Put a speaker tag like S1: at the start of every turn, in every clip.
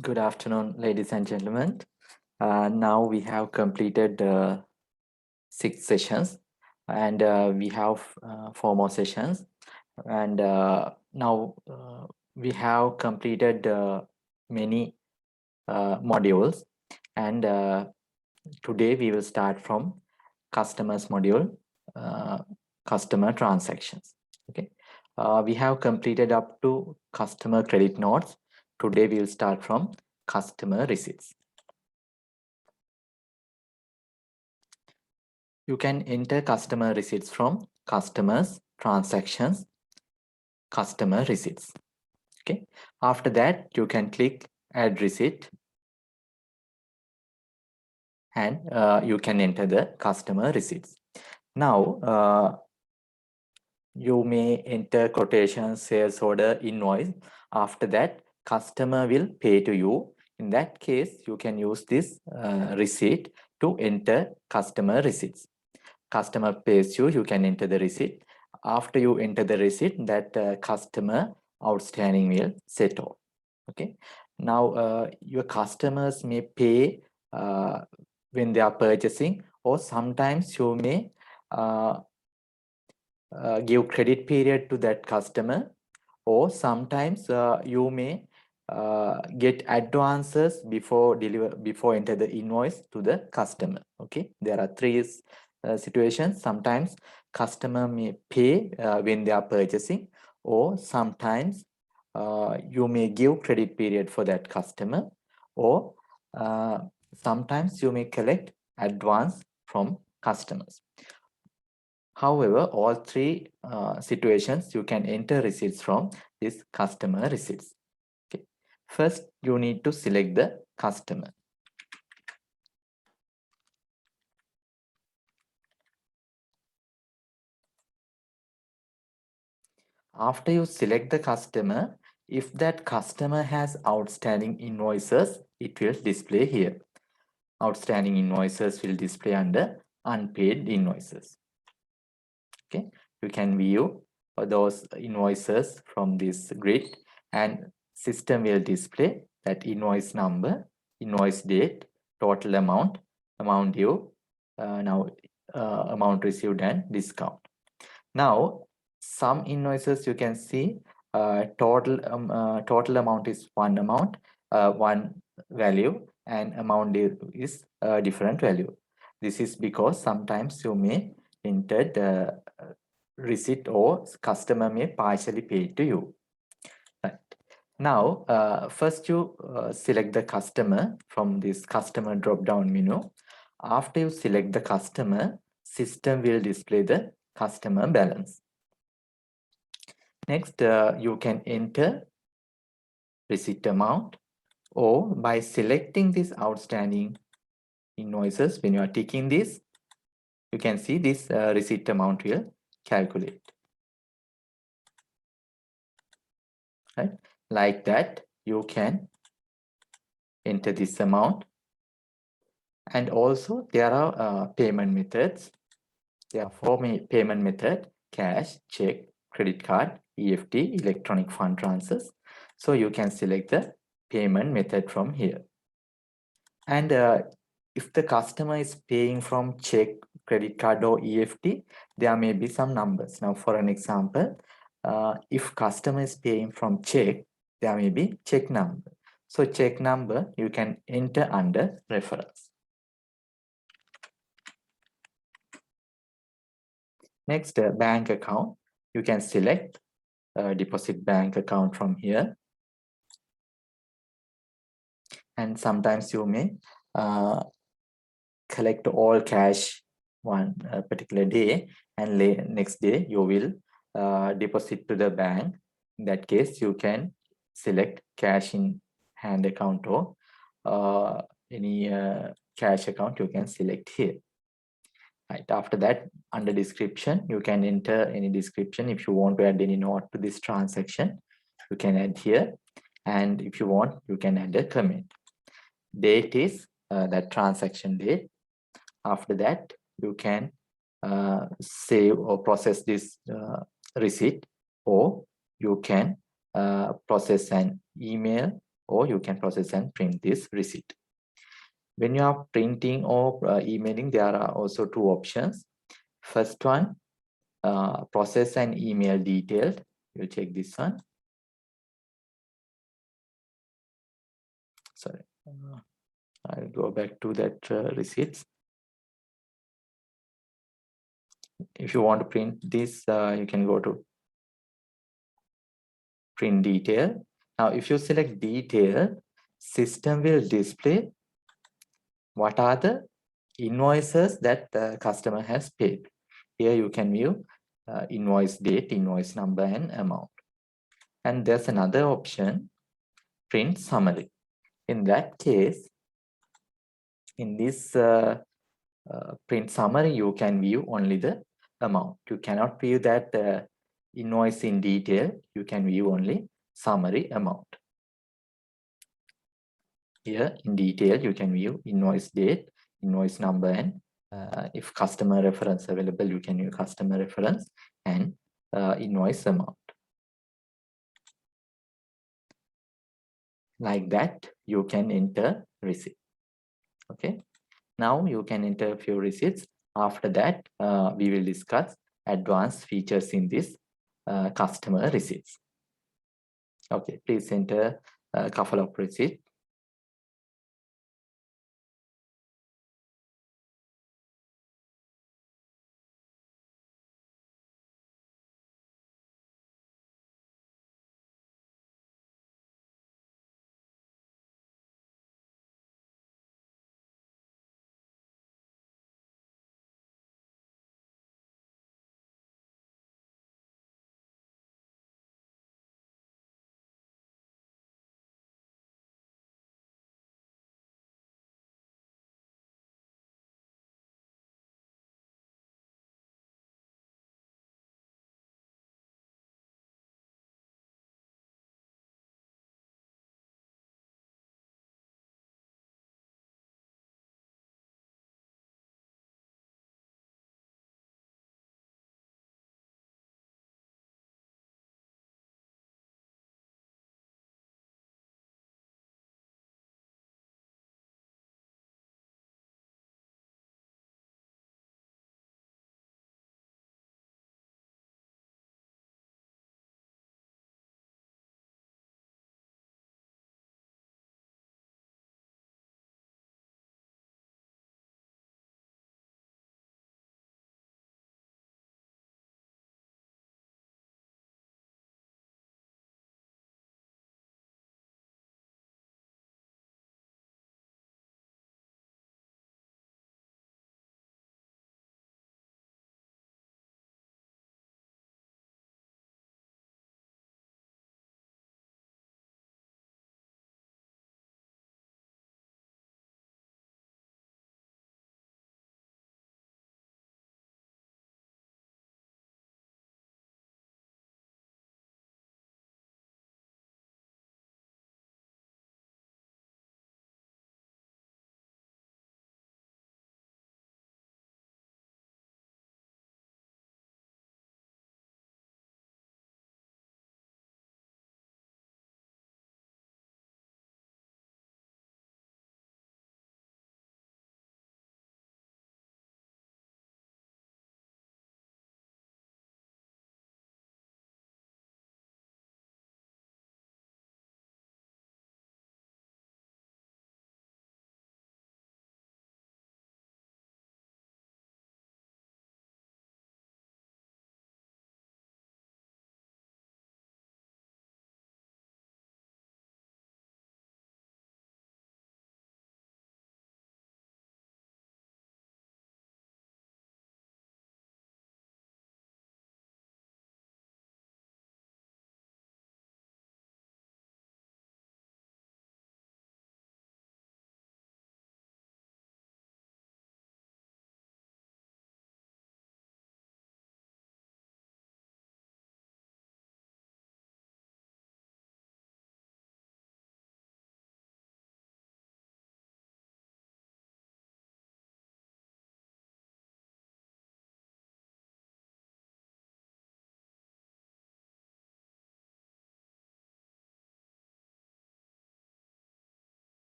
S1: Good afternoon, ladies and gentlemen. Now we have completed 6 sessions, and we have 4 more sessions. And now we have completed many modules. And today we will start from customers module, customer transactions. Okay, we have completed up to customer credit notes. Today we will start from customer receipts. You can enter customer receipts from customers, transactions, customer receipts. Okay. After that, you can click add receipt and you can enter the customer receipts. Now, you may enter quotation, sales order, invoice. After that, customer will pay to you. In that case, you can use this receipt to enter customer receipts. Customer pays you, you can enter the receipt. After you enter the receipt, that customer outstanding will settle. Okay. Now, your customers may pay when they are purchasing, or sometimes you may give credit period to that customer, or sometimes you may get advances before enter the invoice to the customer. Okay, there are three situations. Sometimes customer may pay when they are purchasing, or sometimes you may give credit period for that customer, or sometimes you may collect advance from customers. However, all three situations you can enter receipts from this customer receipts. Okay. First, you need to select the customer. After you select the customer, if that customer has outstanding invoices, it will display here. Outstanding invoices will display under unpaid invoices. Okay, you can view those invoices from this grid, and system will display that invoice number, invoice date, total amount, amount due, amount received, and discount. Now, some invoices you can see total amount is one amount, one value, and amount is a different value. This is because sometimes you may enter the receipt, or customer may partially pay to you. Right. Now, first you select the customer from this customer drop-down menu. After you select the customer, system will display the customer balance. Next, you can enter receipt amount, or by selecting this outstanding invoices, when you are ticking this, you can see this receipt amount will calculate. Right? Like that, you can enter this amount. And also there are payment methods. There are 4 payment methods: cash, check, credit card, EFT, electronic fund transfers. So you can select the payment method from here. And if the customer is paying from check, credit card, or EFT, there may be some numbers. Now, for an example, if customer is paying from check, there may be check number. So check number you can enter under reference. Next, bank account. You can select deposit bank account from here. And sometimes you may collect all cash one particular day, and next day you will deposit to the bank. In that case, you can select cash in hand account, or any cash account you can select here. Right. After that, under description, you can enter any description. If you want to add any note to this transaction, you can add here. And if you want, you can add a comment. Date is that transaction date. After that, you can save or process this receipt, or you can process an email or you can process and print this receipt. When you are printing or emailing, there are also two options. First one, process and email detailed. You check this one. Sorry, I'll go back to that receipts. If you want to print this, you can go to print detail. Now, if you select detail, system will display what are the invoices that the customer has paid. Here you can view invoice date, invoice number, and amount. And there's another option, print summary. In that case, in this print summary, you can view only the amount. You cannot view that invoice in detail. You can view only summary amount. Here in detail, you can view invoice date, invoice number, and if customer reference available, you can view customer reference and invoice amount. Like that, you can enter receipt. Okay. Now you can enter a few receipts. After that, we will discuss advanced features in this customer receipts. Okay, please enter a couple of receipts.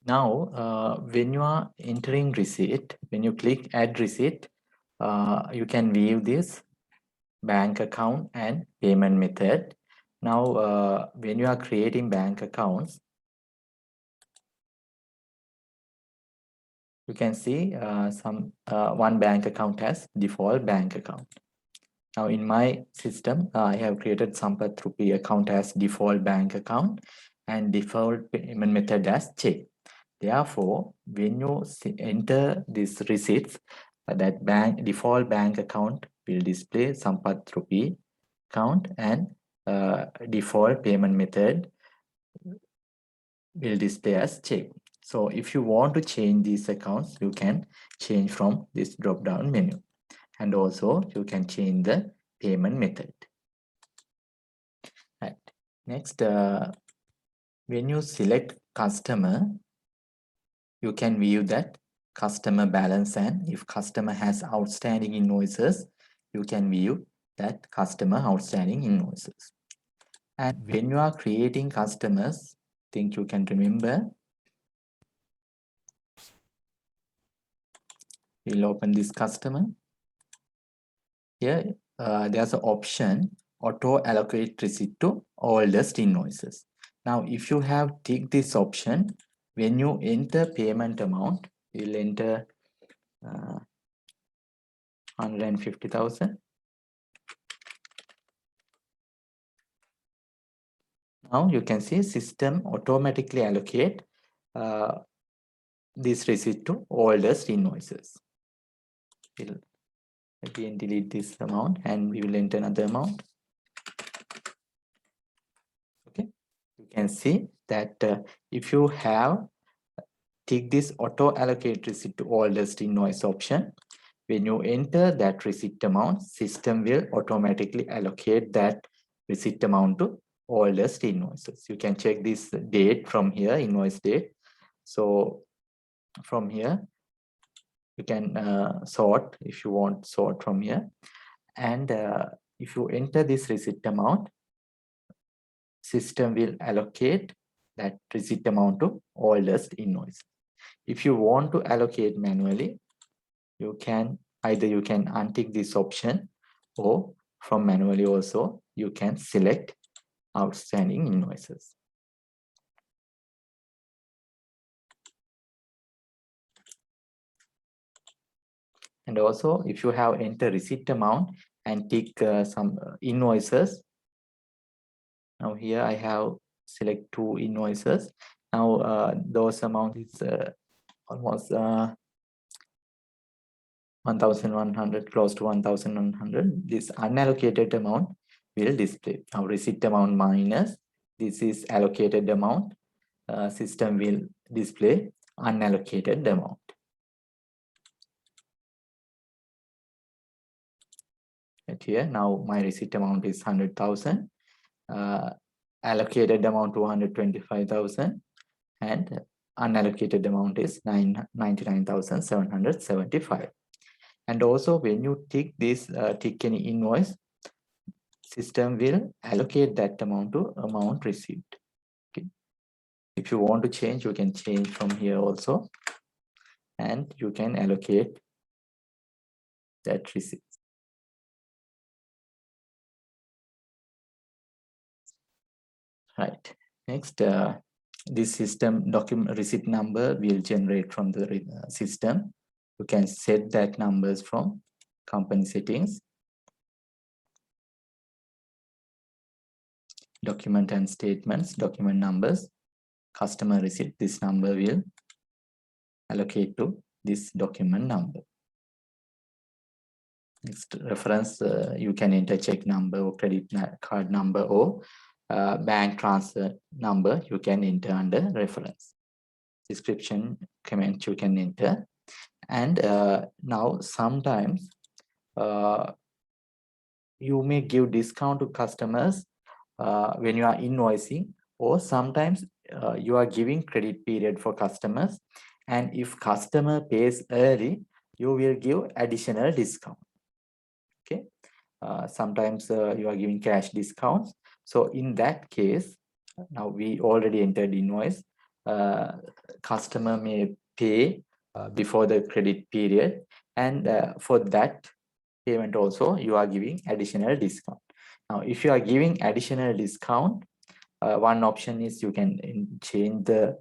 S1: Now, when you are entering receipt, when you click add receipt, you can view this bank account and payment method. Now, when you are creating bank accounts, you can see one bank account has default bank account. Now, in my system, I have created Sampath Rupee account as default bank account and default payment method as check. Therefore, when you enter these receipts, that default bank account will display Sampath Rupee account and default payment method will display as check. So if you want to change these accounts, you can change from this drop-down menu. And also you can change the payment method. Right. Next, when you select customer, you can view that customer balance, and if customer has outstanding invoices, you can view that customer outstanding invoices. And when you are creating customers, I think you can remember, we'll open this customer. Here, there's an option auto allocate receipt to oldest invoices. Now, if you have ticked this option, when you enter payment amount, you'll enter 150,000. Now you can see system automatically allocate this receipt to oldest invoices. We'll again delete this amount and we will enter another amount. Okay, you can see that if you have tick this auto allocate receipt to oldest invoice option, when you enter that receipt amount, system will automatically allocate that receipt amount to oldest invoices. You can check this date from here, invoice date. So from here, you can sort if you want sort from here. And if you enter this receipt amount, system will allocate that receipt amount to oldest invoice. If you want to allocate manually, you can untick this option, or from manually also you can select outstanding invoices. And also if you have enter receipt amount and tick some invoices, now here I have select 2 invoices. Now those amount is almost 1,100, close to 1,100. This unallocated amount will display. Now receipt amount minus this is allocated amount. System will display unallocated amount. Right here, now my receipt amount is 100,000. Allocated amount 225,000, and unallocated amount is 99,775. And also when you tick this tick any invoice, system will allocate that amount to amount received. Okay. If you want to change, you can change from here also, and you can allocate that receipt. Right. Next, this system document receipt number will generate from the system. You can set that numbers from company settings. Document and statements, document numbers, customer receipt, this number will allocate to this document number. Next reference, you can enter check number or credit card number or bank transfer number, you can enter under reference. Description, comment you can enter. And now sometimes you may give discount to customers when you are invoicing, or sometimes you are giving credit period for customers, and if customer pays early, you will give additional discount. Okay, sometimes you are giving cash discounts. So in that case, now we already entered invoice. customer may pay before the credit period, and for that payment also you are giving additional discount. Now, if you are giving additional discount, one option is you can change the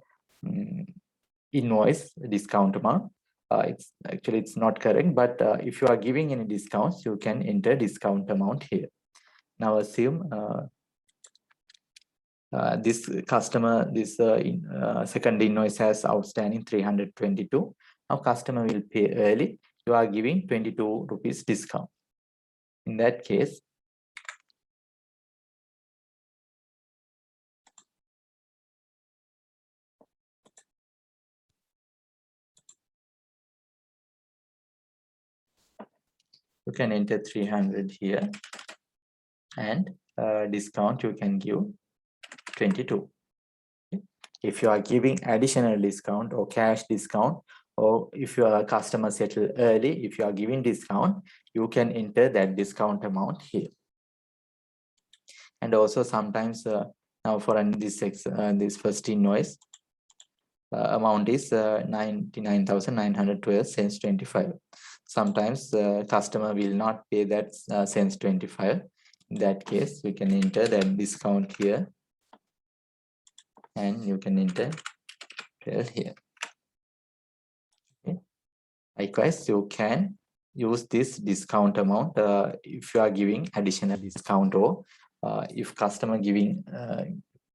S1: invoice discount amount. It's not correct, but if you are giving any discounts, you can enter discount amount here. Now assume this customer, this second invoice has outstanding 322. Now customer will pay early. You are giving 22 rupees discount. In that case, you can enter 300 here, and discount you can give 22. If you are giving additional discount or cash discount, or if your customer settle early, if you are giving discount, you can enter that discount amount here. And also sometimes now for this first invoice, amount is 99,912 cents 25. Sometimes customer will not pay that cents 25. In that case, we can enter that discount here, and you can enter 12 here. Okay. Likewise, you can use this discount amount if you are giving additional discount, or if customer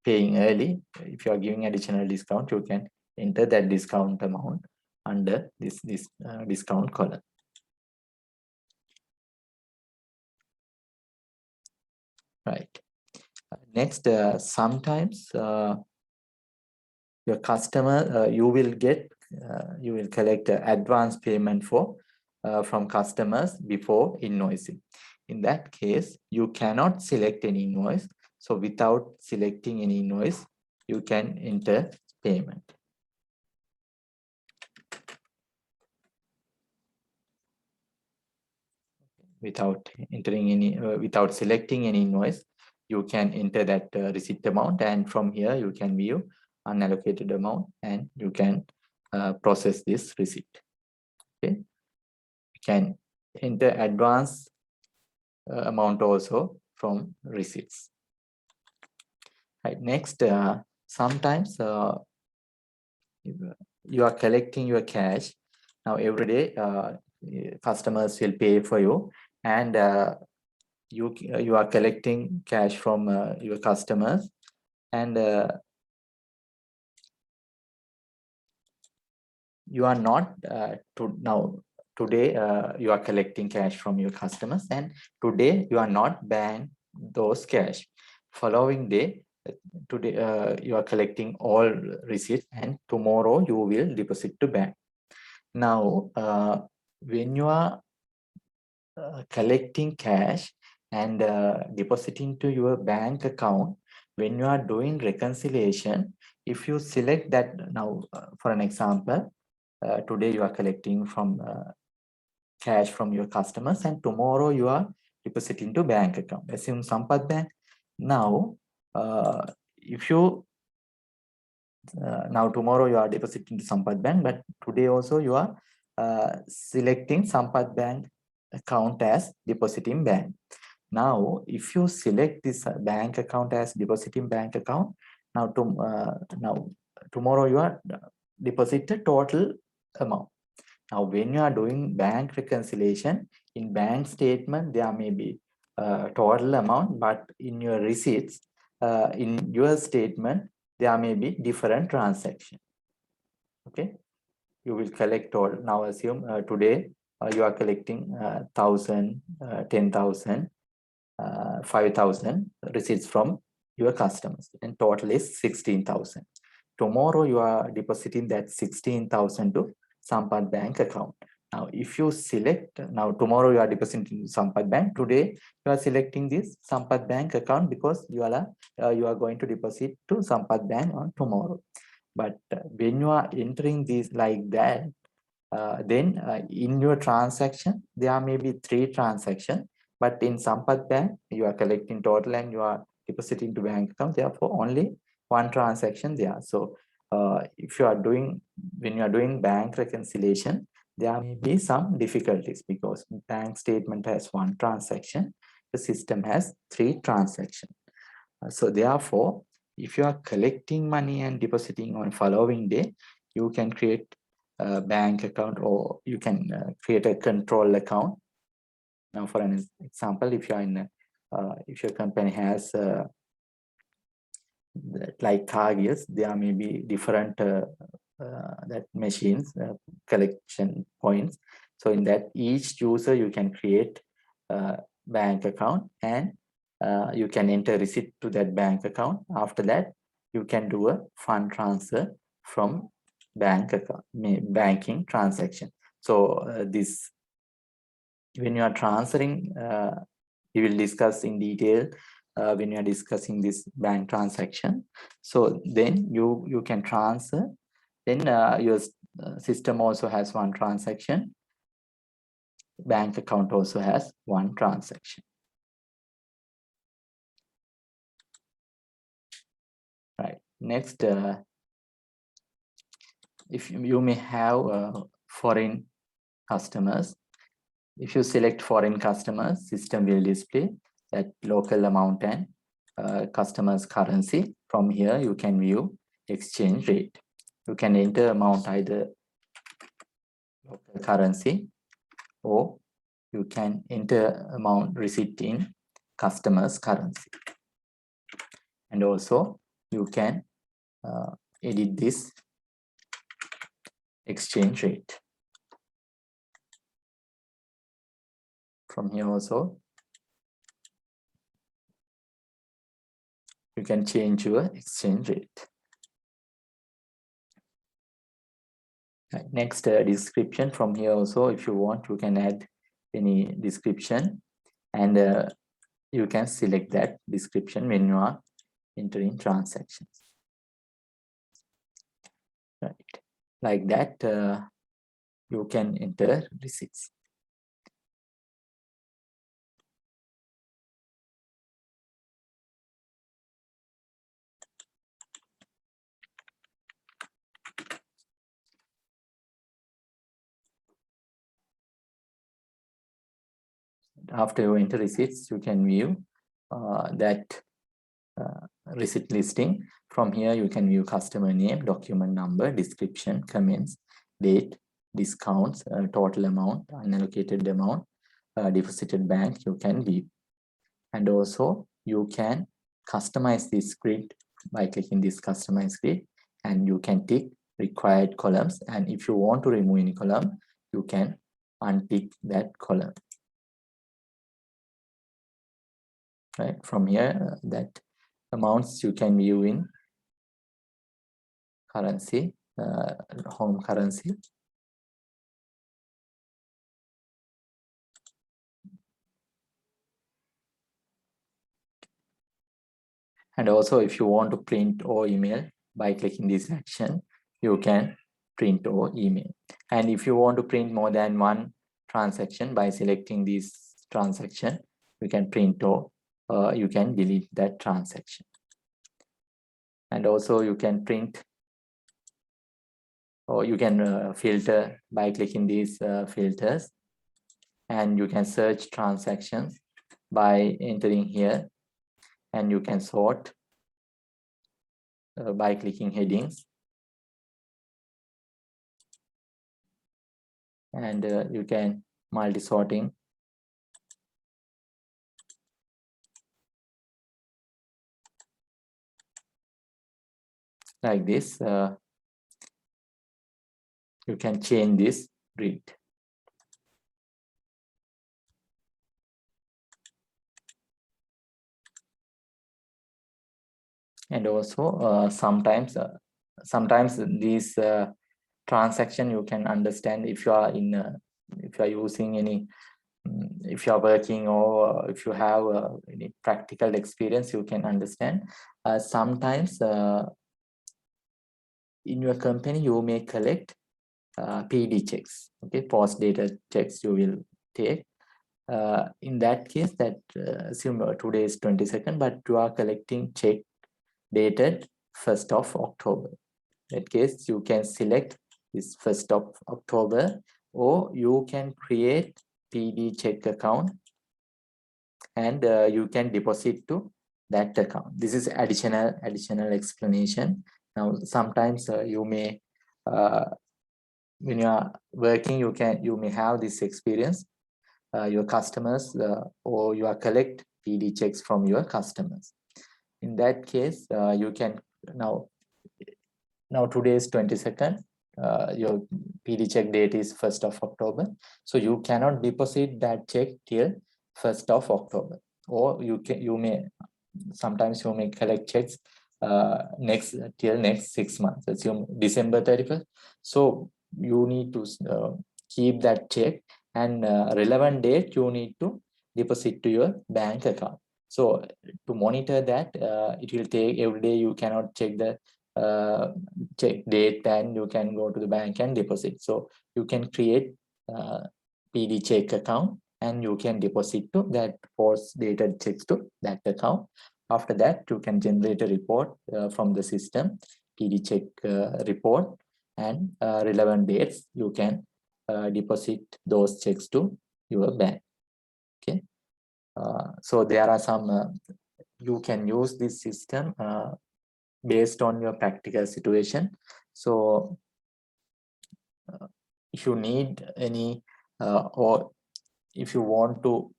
S1: paying early, if you are giving additional discount, you can enter that discount amount under this discount column. Right. Next, sometimes your customer, you will collect advance payment from customers before invoicing. In that case, you cannot select any invoice. So without selecting any invoice, you can enter payment. Without selecting any invoice, you can enter that receipt amount, and from here you can view unallocated amount, and you can process this receipt. Okay, you can enter advance amount also from receipts. Right. Next, sometimes you are collecting your cash. Now every day customers will pay for you, and you are collecting cash from your customers, and you are not today you are collecting cash from your customers, and today you are not buying those cash. Following day, today you are collecting all receipts, and tomorrow you will deposit to bank. Now when you are collecting cash and depositing to your bank account, when you are doing reconciliation, if you select that, now for an example, today you are collecting from cash from your customers, and tomorrow you are depositing to bank account, assume Sampath Bank. Now if you now tomorrow you are depositing to Sampath Bank, but today also you are selecting Sampath Bank account as depositing bank. Now if you select this bank account as depositing bank account, now tomorrow you are deposited total amount. Now when you are doing bank reconciliation, in bank statement there may be total amount, but in your receipts, in your statement, there may be different transaction. Okay, you will collect all. Now assume today you are collecting 1,000, 10,000, 5,000 receipts from your customers, and total is 16,000. Tomorrow you are depositing that 16,000 to Sampath Bank account. Now if you select, now tomorrow you are depositing to Sampath Bank, today you are selecting this Sampath Bank account because you are going to deposit to Sampath Bank on tomorrow. But when you are entering this like that, then in your transaction there may be 3 transactions, but in Sampath Bank you are collecting total and you are depositing to bank account, therefore only 1 transaction there. So if you are doing, when you are doing bank reconciliation, there may be some difficulties because bank statement has one transaction, the system has 3 transactions. So therefore, if you are collecting money and depositing on following day, you can create a bank account, or you can create a control account. Now, for an example, if you are in if your company has like targets, there may be different that machines collection points. So in that, each user you can create a bank account, and you can enter receipt to that bank account. After that, you can do a fund transfer from bank account, banking transaction. So this, when you are transferring, we will discuss in detail when you are discussing this bank transaction. So then you can transfer. Then your system also has one transaction. Bank account also has one transaction. Right. Next, if you may have foreign customers. If you select foreign customers, system will display that local amount and customer's currency. From here, you can view exchange rate. You can enter amount either local currency, or you can enter amount receipt in customer's currency. And also you can edit this exchange rate. From here also, you can change your exchange rate. Right. Next, description. From here also, if you want, you can add any description, and you can select that description when you are entering transactions. Right. Like that, you can enter receipts. After you enter receipts, you can view that receipt listing. From here, you can view customer name, document number, description, comments, date, discounts, total amount, unallocated amount, deposited bank, you can view. And also you can customize this grid by clicking this customize grid, and you can tick required columns. And if you want to remove any column, you can untick that column. Right. From here, that amounts you can view in currency, home currency. And also, if you want to print or email, by clicking this action, you can print or email. And if you want to print more than one transaction, by selecting this transaction, you can print, or you can delete that transaction. And also you can print, or you can filter by clicking these filters, and you can search transactions by entering here, and you can sort by clicking headings, and you can multi-sorting. Like this, you can change this grid. And also sometimes these transaction you can understand if you are in if you are using any, if you are working, or if you have any practical experience, you can understand. Sometimes in your company you may collect PD checks, okay, post data checks you will take. In that case, that assume today is 22nd, but you are collecting check dated 1st of October. that case, you can select this 1st of October, or you can create PD check account and you can deposit to that account. This is additional explanation. Now, sometimes you may when you are working, you may have this experience. Your customers or you are collect PD checks from your customers. In that case, you can now today is 22nd. Your PD check date is 1st of October. So you cannot deposit that check till 1st of October. Or you may sometimes you may collect checks till next 6 months. Assume December 31st. So you need to keep that check, and relevant date you need to deposit to your bank account. So to monitor that, it will take every day. You cannot check the check date, and you can go to the bank and deposit. So you can create PD check account, and you can deposit to that post dated checks to that account. After that, you can generate a report from the system, PD check report, and relevant dates. You can deposit those checks to your bank. Okay. So there are some, you can use this system based on your practical situation. So if you need any or if you want to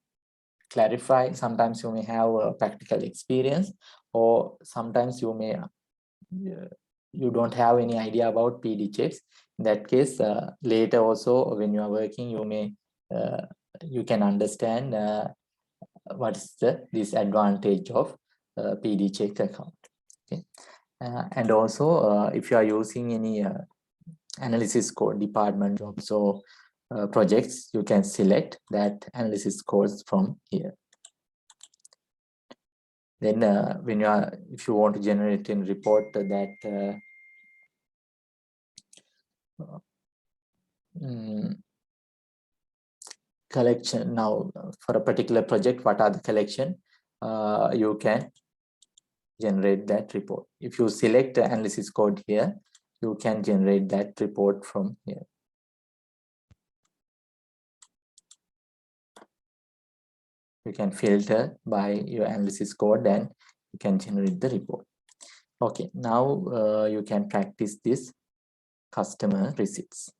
S1: clarify, sometimes you may have a practical experience, or sometimes you don't have any idea about PD checks. In that case, later also when you are working, you can understand what is the disadvantage of PD check account. Okay. And also if you are using any analysis code department jobs or projects, you can select that analysis codes from here. Then if you want to generate a report that collection, now for a particular project, what are the collection, you can generate that report. If you select the analysis code here, you can generate that report from here. You can filter by your analysis code and you can generate the report. Okay, now you can practice this customer receipts.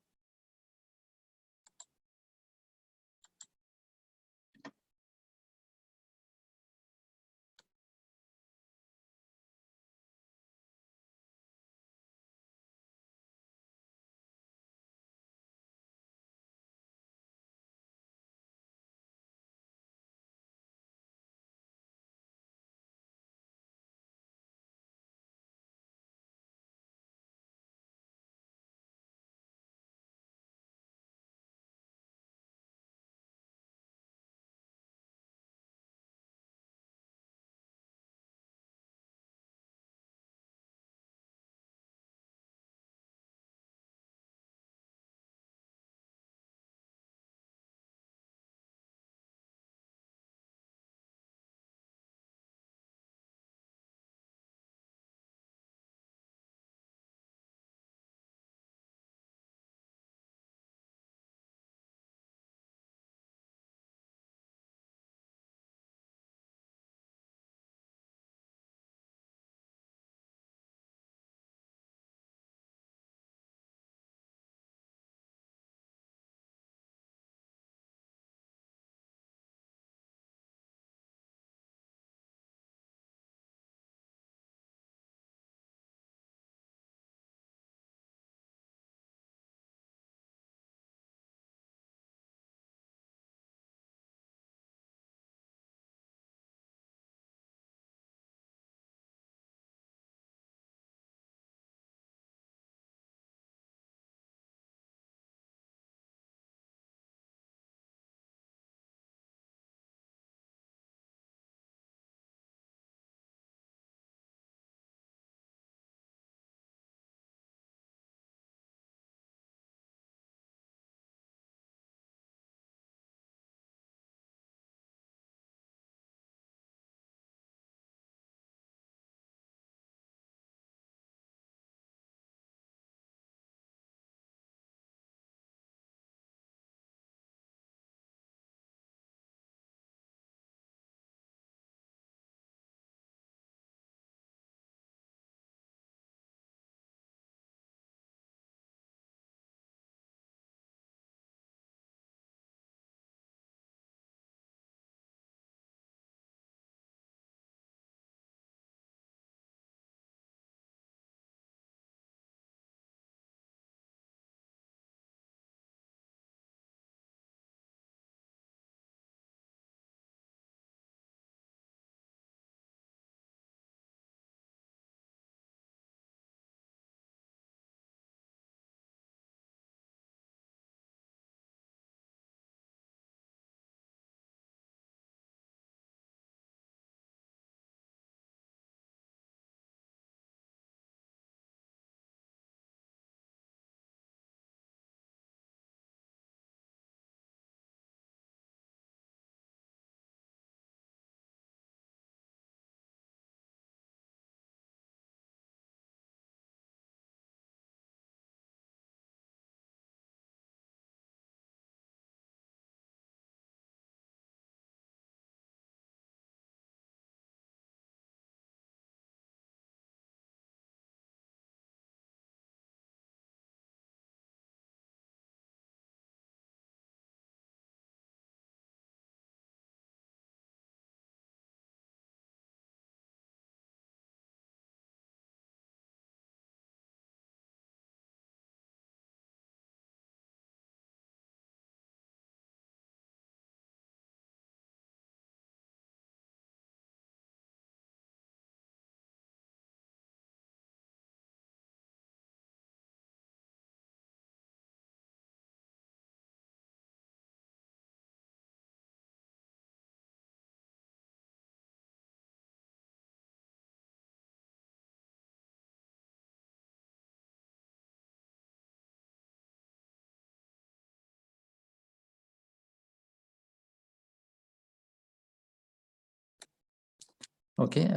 S1: Okay,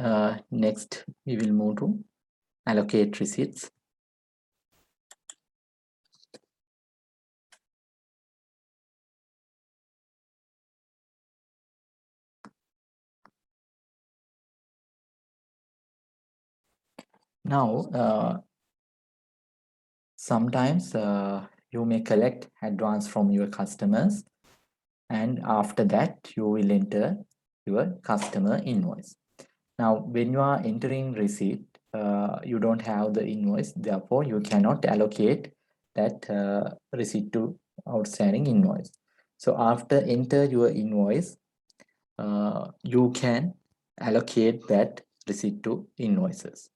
S1: next we will move to allocate receipts. Now, sometimes you may collect advance from your customers, and after that you will enter your customer invoice. Now, when you are entering receipt, you don't have the invoice, therefore you cannot allocate that receipt to outstanding invoice. So after enter your invoice, you can allocate that receipt to invoices.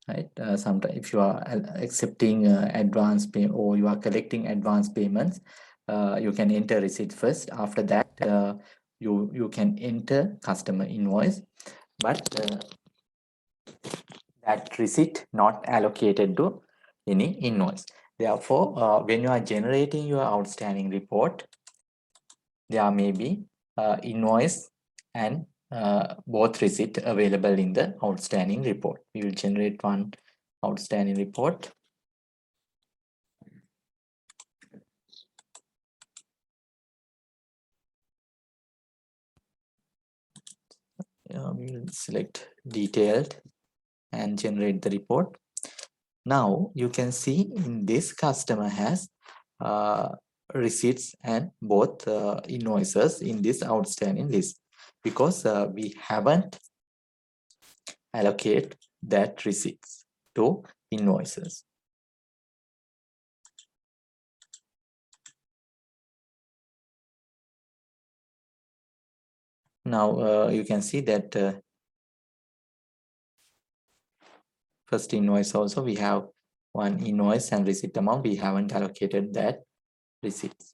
S1: Right? Sometimes if you are accepting advance pay or you are collecting advance payments, you can enter receipt first. After that, you can enter customer invoice, but that receipt not allocated to any invoice. Therefore, when you are generating your outstanding report, there may be invoice and both receipt available in the outstanding report. We will generate one outstanding report. We will select detailed and generate the report. Now you can see in this customer has receipts and both invoices in this outstanding list, because we haven't allocate that receipts to invoices. Now you can see that first invoice also we have one invoice and receipt amount. We haven't allocated that receipts.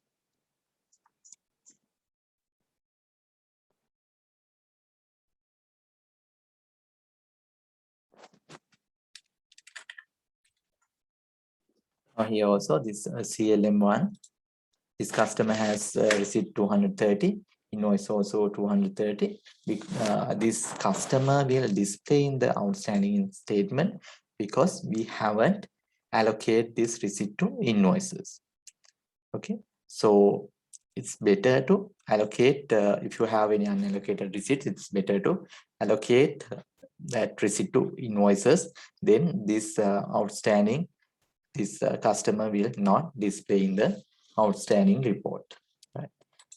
S1: Here also this CLM1, this customer has received 230, invoice also 230. This customer will display in the outstanding statement because we haven't allocated this receipt to invoices. Okay, so it's better to allocate, if you have any unallocated receipts, it's better to allocate that receipt to invoices. Then this outstanding, this customer will not display in the outstanding report. Right.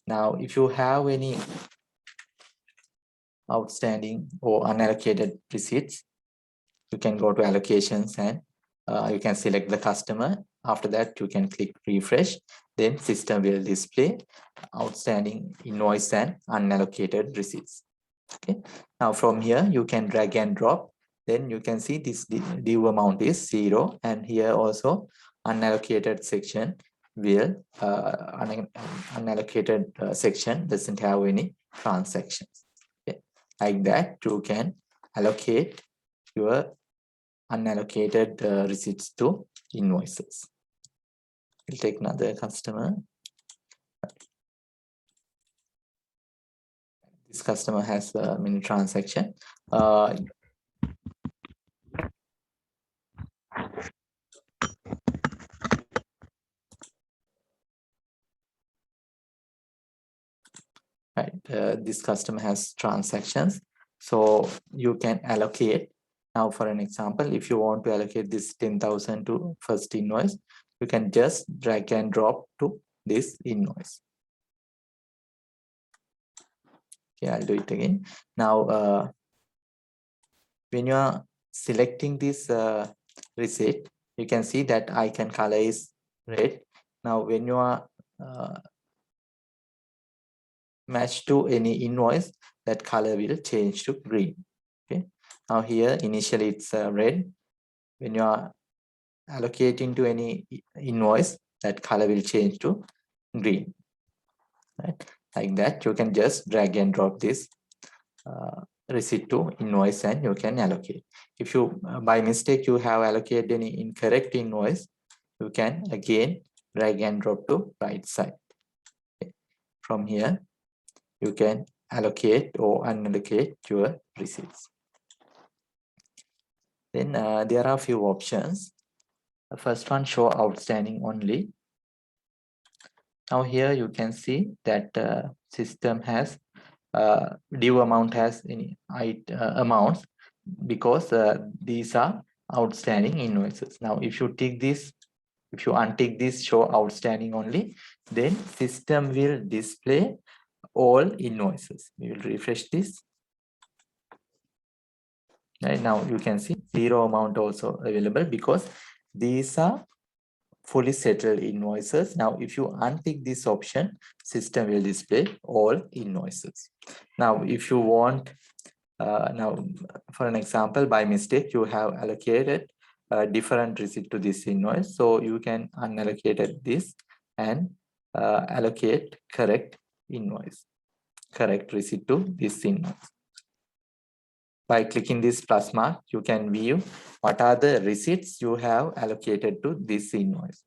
S1: Now, if you have any outstanding or unallocated receipts, you can go to allocations and you can select the customer. After that, you can click refresh. Then system will display outstanding invoice and unallocated receipts. Okay. Now from here, you can drag and drop. Then you can see this due amount is 0, and here also unallocated section will unallocated section doesn't have any transactions. Okay. Like that, you can allocate your unallocated receipts to invoices. We'll take another customer. This customer has many transaction. Right, this customer has transactions, so you can allocate. Now for an example, if you want to allocate this 10,000 to first invoice, you can just drag and drop to this invoice. Okay, I'll do it again. Now when you are selecting this receipt, you can see that icon color is red. Now when you are match to any invoice, that color will change to green. Okay, now here initially it's red. When you are allocating to any invoice, that color will change to green. Right, like that, you can just drag and drop this receipt to invoice and you can allocate. If you by mistake you have allocated any incorrect invoice, you can again drag and drop to right side. Okay. From here you can allocate or unallocate your receipts. Then there are a few options. The first one, show outstanding only. Now here you can see that system has due amount has any amounts because these are outstanding invoices. Now if you tick this, if you untick this show outstanding only, then system will display all invoices. We will refresh this. Right now you can see zero amount also available because these are fully settled invoices. Now if you untick this option, system will display all invoices. Now if you want now for an example, by mistake you have allocated a different receipt to this invoice, so you can unallocate this and allocate correct receipt to this invoice. By clicking this plus mark, you can view what are the receipts you have allocated to this invoice.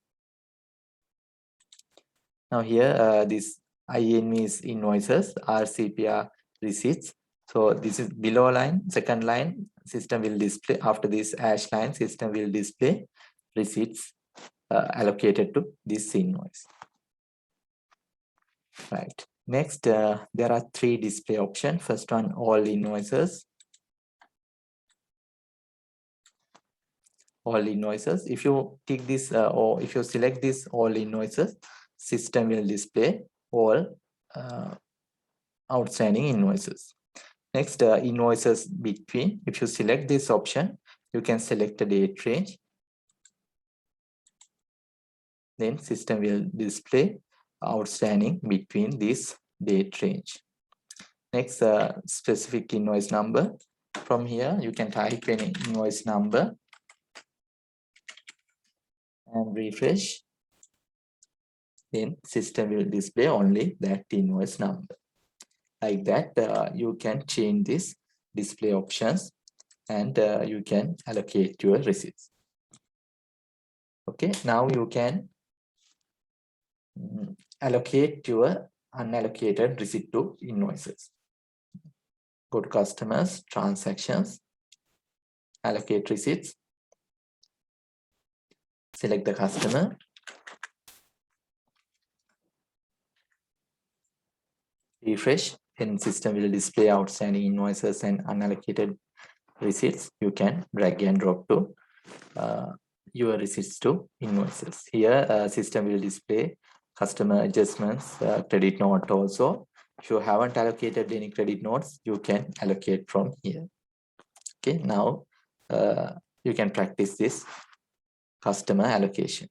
S1: Now here, this INV is invoices, RCPR receipts. So this is below line, second line, system will display, after this hash line, system will display receipts allocated to this invoice. Right. Next, there are three display options. First one, all invoices. All invoices. If you tick this or if you select this all invoices, system will display all outstanding invoices. Next, invoices between. If you select this option, you can select a date range. Then system will display outstanding between this date range. Next, specific invoice number. From here, you can type any invoice number and refresh. Then system will display only that invoice number. Like that, you can change this display options and you can allocate your receipts. Okay, now you can allocate your unallocated receipt to invoices. Go to customers, transactions, allocate receipts, select the customer, refresh, then system will display outstanding invoices and unallocated receipts. You can drag and drop to your receipts to invoices. Here, system will display customer adjustments, credit note also. If you haven't allocated any credit notes, you can allocate from here. Okay, now you can practice this customer allocation.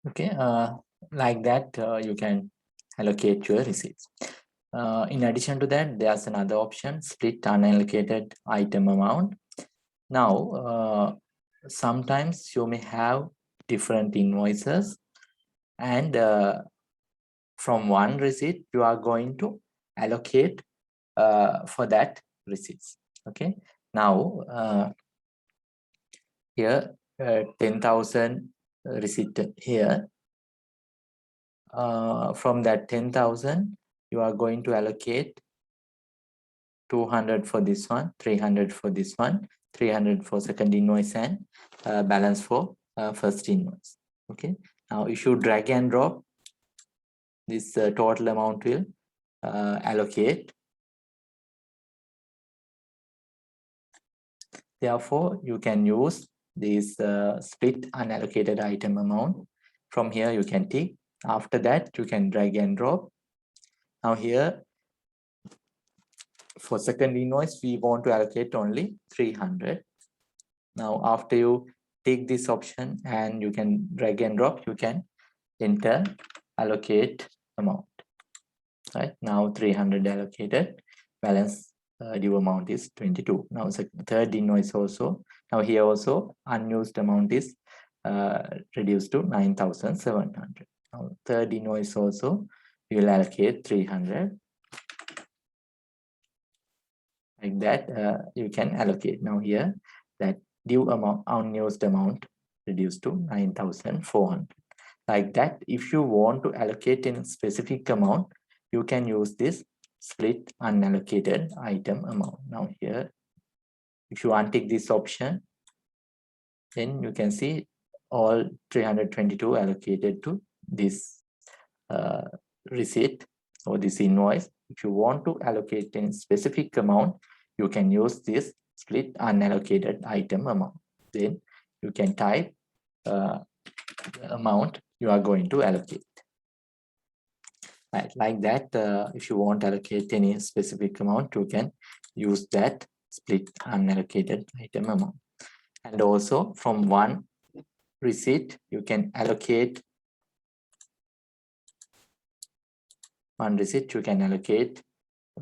S1: Okay, like that, you can allocate your receipts. In addition to that, there's another option, split unallocated item amount. Now, sometimes you may have different invoices, and from one receipt, you are going to allocate for that receipts. Okay, now here 10,000 receipt here. From that 10,000, you are going to allocate 200 for this one, 300 for this one, 300 for second invoice, and balance for first invoice. Okay, now if you drag and drop, this total amount will allocate. Therefore, you can use this split unallocated item amount. From here, you can tick. After that, you can drag and drop. Now here, for second invoice, we want to allocate only 300. Now, after you take this option and you can drag and drop, you can enter allocate amount. Right now, 300 allocated, balance due amount is 22. Now, third invoice also. Now here also unused amount is reduced to 9,700. Now third invoice also we will allocate 300. Like that, you can allocate. Now here that due amount, unused amount reduced to 9,400. Like that, if you want to allocate in a specific amount, you can use this split unallocated item amount. Now here, if you untick this option, then you can see all 322 allocated to this receipt or this invoice. If you want to allocate in specific amount, you can use this split unallocated item amount. Then you can type the amount you are going to allocate. Right, like that, if you want to allocate any specific amount, you can use that split unallocated item amount. And also from one receipt, you can allocate one receipt, you can allocate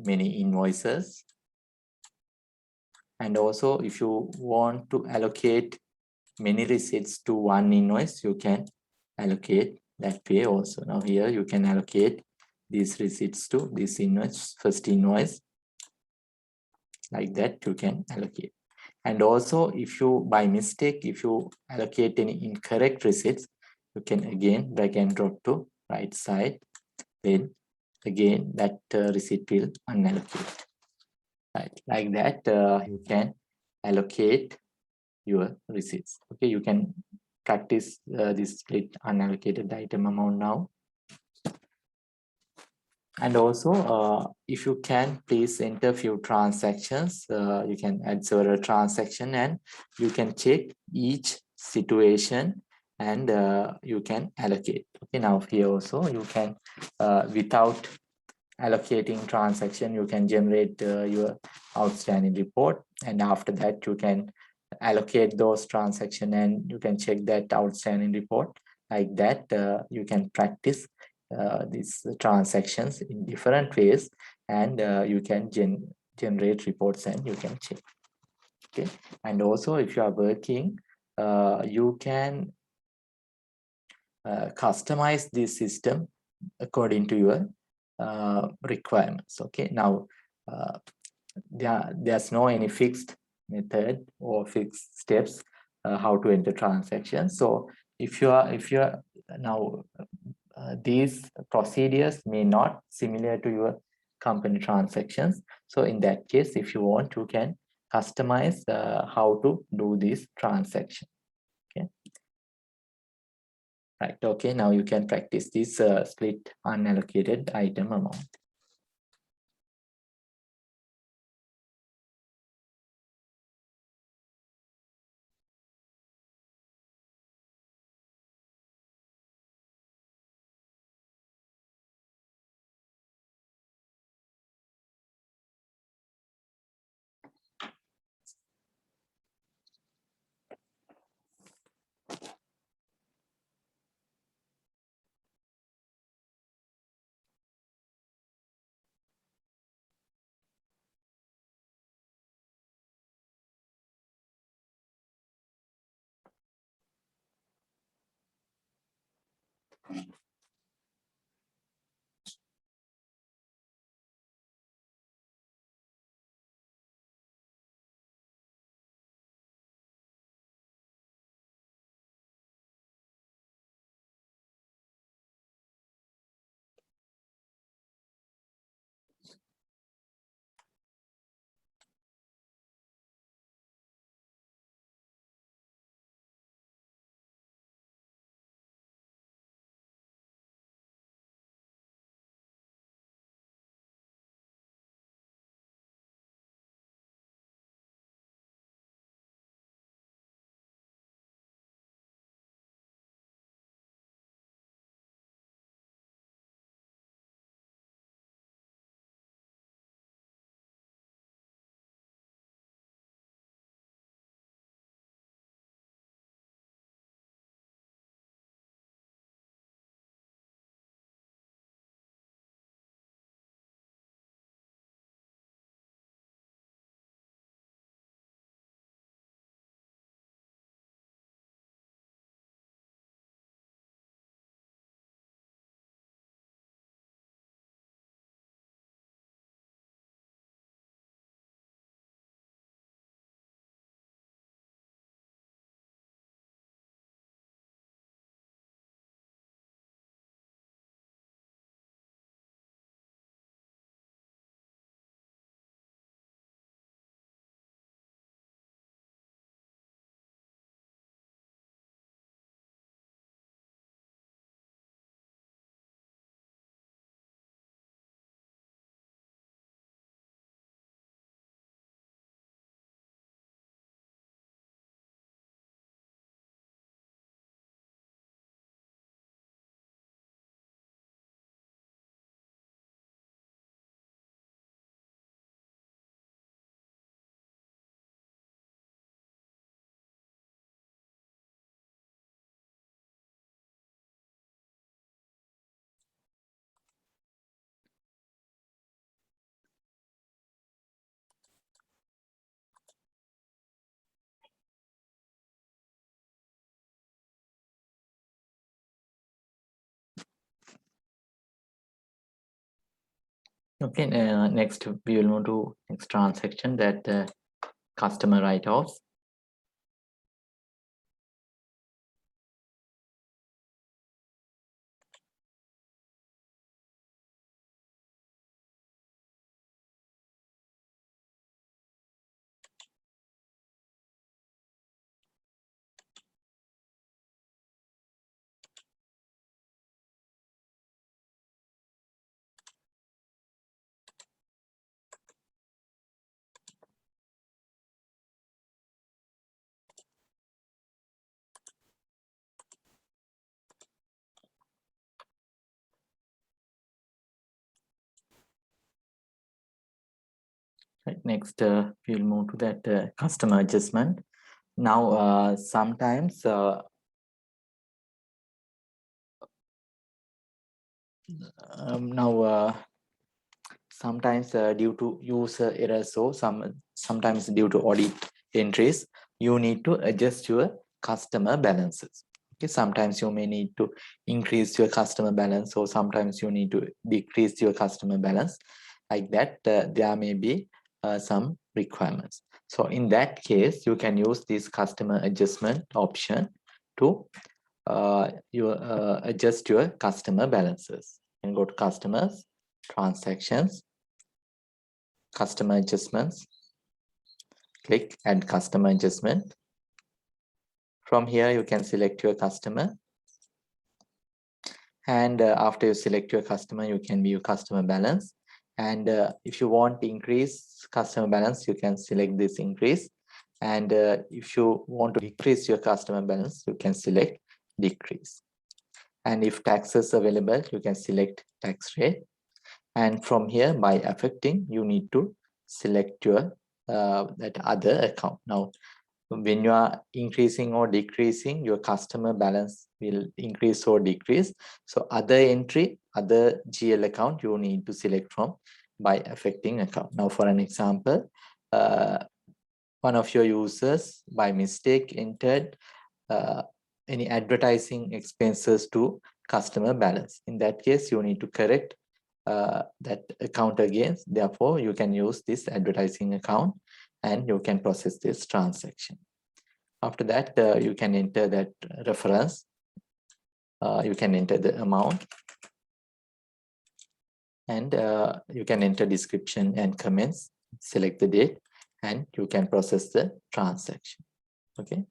S1: many invoices. And also if you want to allocate many receipts to one invoice, you can allocate that way also. Now here you can allocate these receipts to this invoice, first invoice. Like that you can allocate. And also if you by mistake, if you allocate any incorrect receipts, you can again drag and drop to right side. Then again that receipt will unallocate. Right, like that you can allocate your receipts. Okay, you can practice this split unallocated item amount now. And also if you can, please enter few transactions. You can add several transactions and you can check each situation and you can allocate. Okay, now here also you can without allocating transaction, you can generate your outstanding report, and after that you can allocate those transactions and you can check that outstanding report. Like that you can practice these transactions in different ways, and you can generate reports and you can check. Okay, and also if you are working, you can customize this system according to your requirements. Okay, now there's no any fixed method or fixed steps how to enter transactions. So if you are now these procedures may not similar to your company transactions. So in that case, if you want, you can customize how to do this transaction. Okay. Right. Okay. Now you can practice this split unallocated item amount. Okay, next we will move to next transaction, that customer write-offs. Right, next we'll move to that customer adjustment. Now, sometimes sometimes due to user errors, or sometimes due to audit entries, you need to adjust your customer balances. Okay, sometimes you may need to increase your customer balance, or sometimes you need to decrease your customer balance. Like that, there may be some requirements. So in that case, you can use this customer adjustment option to adjust your customer balances. You can go to customers, transactions, customer adjustments, click add customer adjustment. From here, you can select your customer. And after you select your customer, you can view customer balance. And if you want to increase customer balance, you can select this increase. And if you want to decrease your customer balance, you can select decrease. And if taxes available, you can select tax rate. And from here, by affecting, you need to select your that other account. Now, when you are increasing or decreasing, your customer balance will increase or decrease. So other entry, other GL account, you need to select from by affecting account. Now, for an example, one of your users by mistake entered uh, any advertising expenses to customer balance. In that case, you need to correct that account again. Therefore, you can use this advertising account and you can process this transaction. After that, you can enter that reference. You can enter the amount, and you can enter description and comments, select the date, and you can process the transaction. Okay.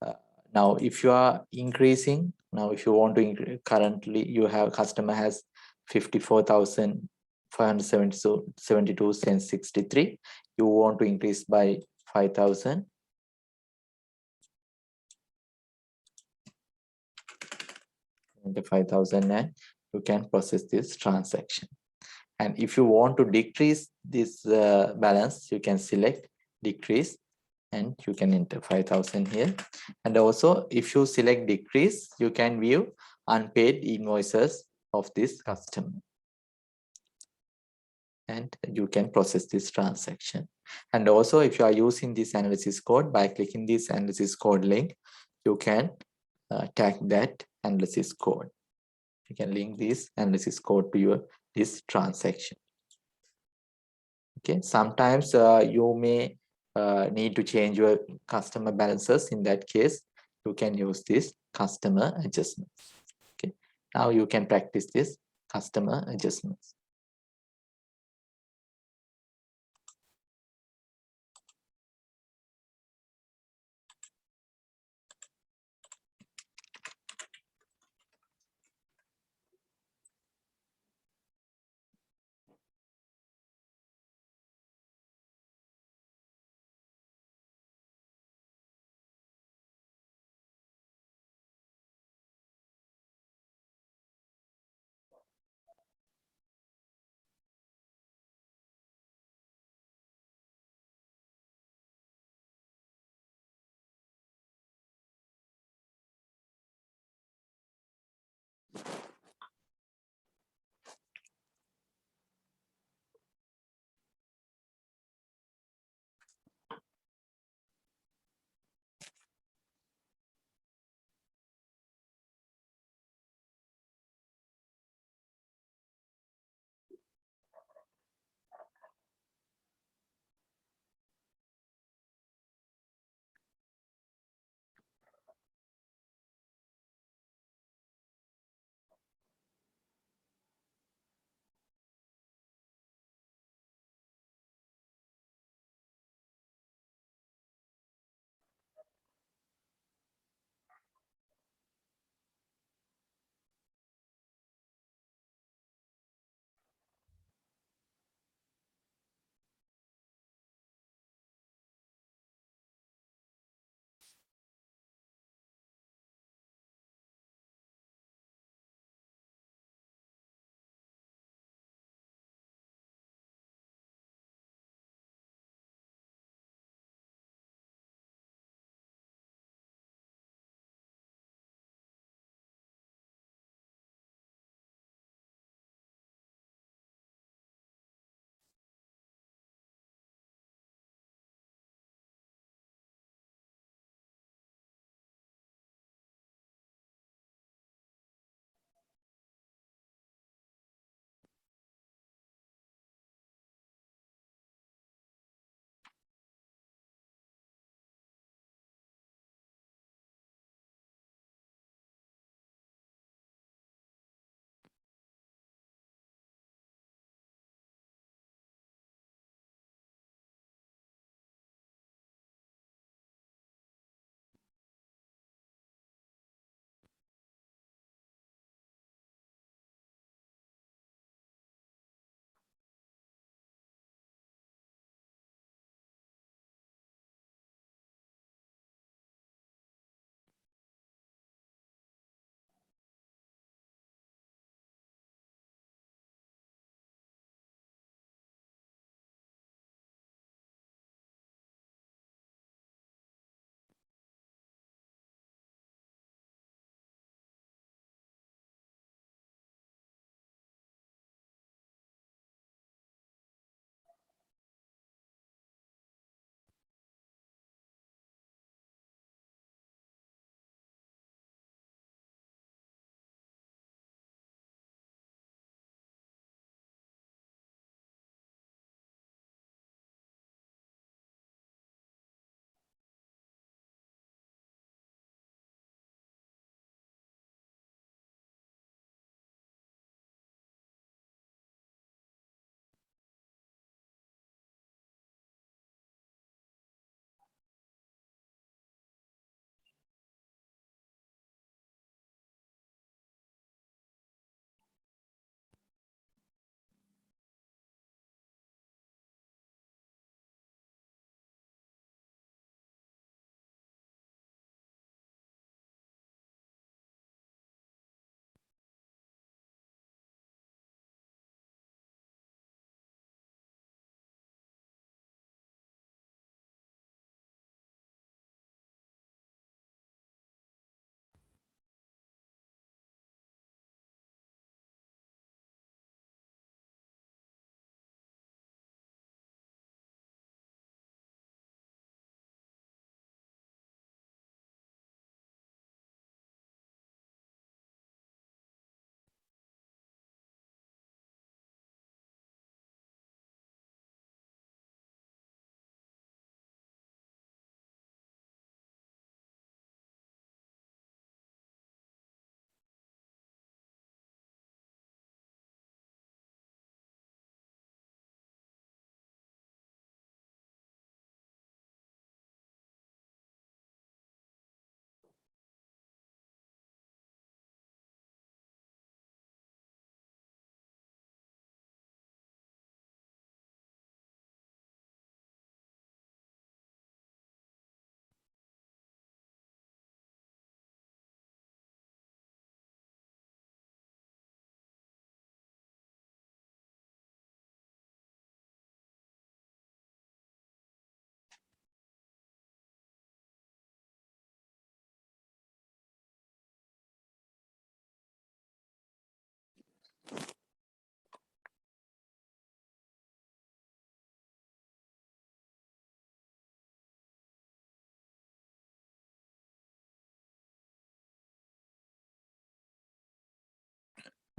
S1: Uh, Now, if you are increasing, now if you want to increase, currently you have customer has 54,572 cents 63. You want to increase by 5,000. The 5,000, and you can process this transaction. And if you want to decrease this balance, you can select decrease and you can enter 5,000 here. And also, if you select decrease, you can view unpaid invoices of this customer. And you can process this transaction. And also, if you are using this analysis code, by clicking this analysis code link, you can tag that analysis code. You can link this analysis code to this transaction. Okay, sometimes you may need to change your customer balances. In that case, you can use this customer adjustments. Okay, now you can practice this customer adjustments.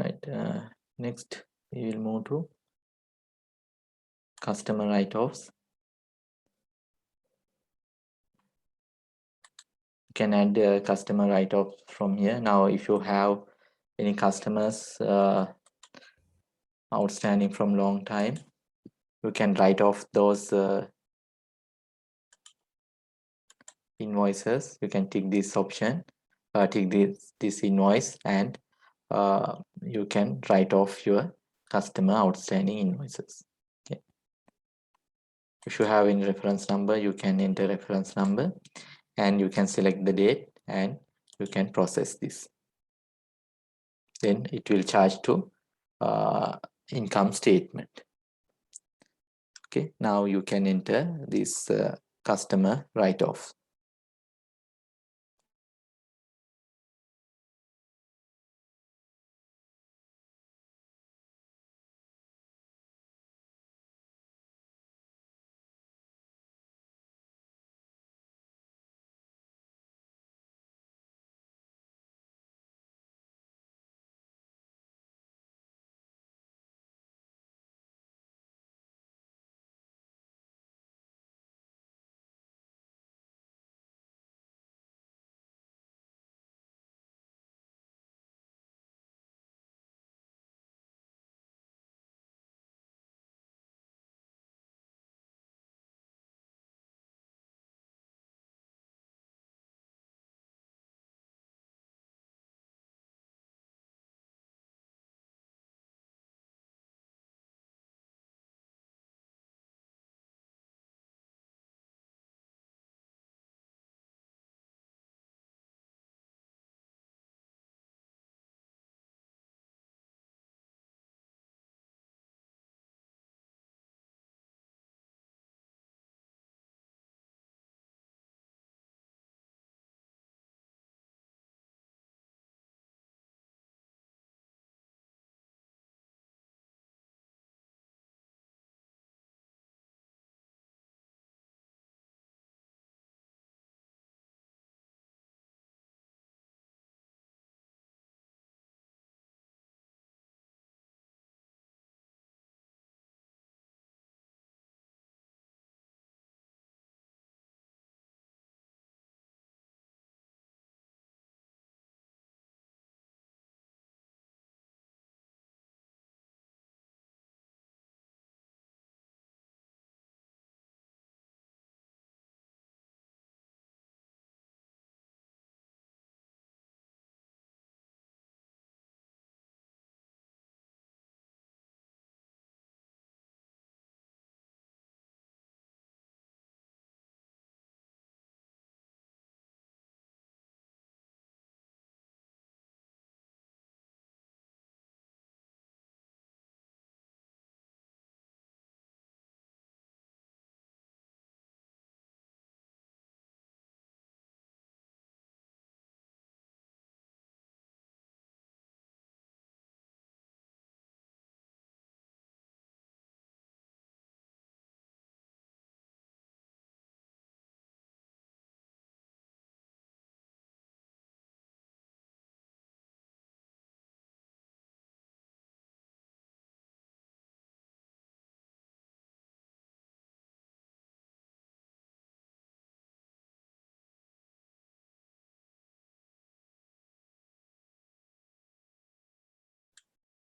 S1: Right. Next, we will move to customer write-offs. You can add the customer write-off from here. Now, if you have any customers outstanding from long time, you can write off those invoices. You can tick this option, tick this invoice, and you can write off your customer outstanding invoices. Okay. If you have any reference number, you can enter reference number, and you can select the date, and you can process this. Then it will charge to income statement. Okay, now you can enter this customer write-off.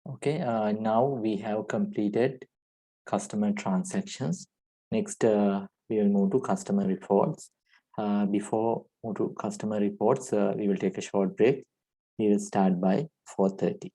S1: Okay, now we have completed customer transactions. Next, we will move to customer reports. Before move to customer reports, we will take a short break. We will start by 4:30.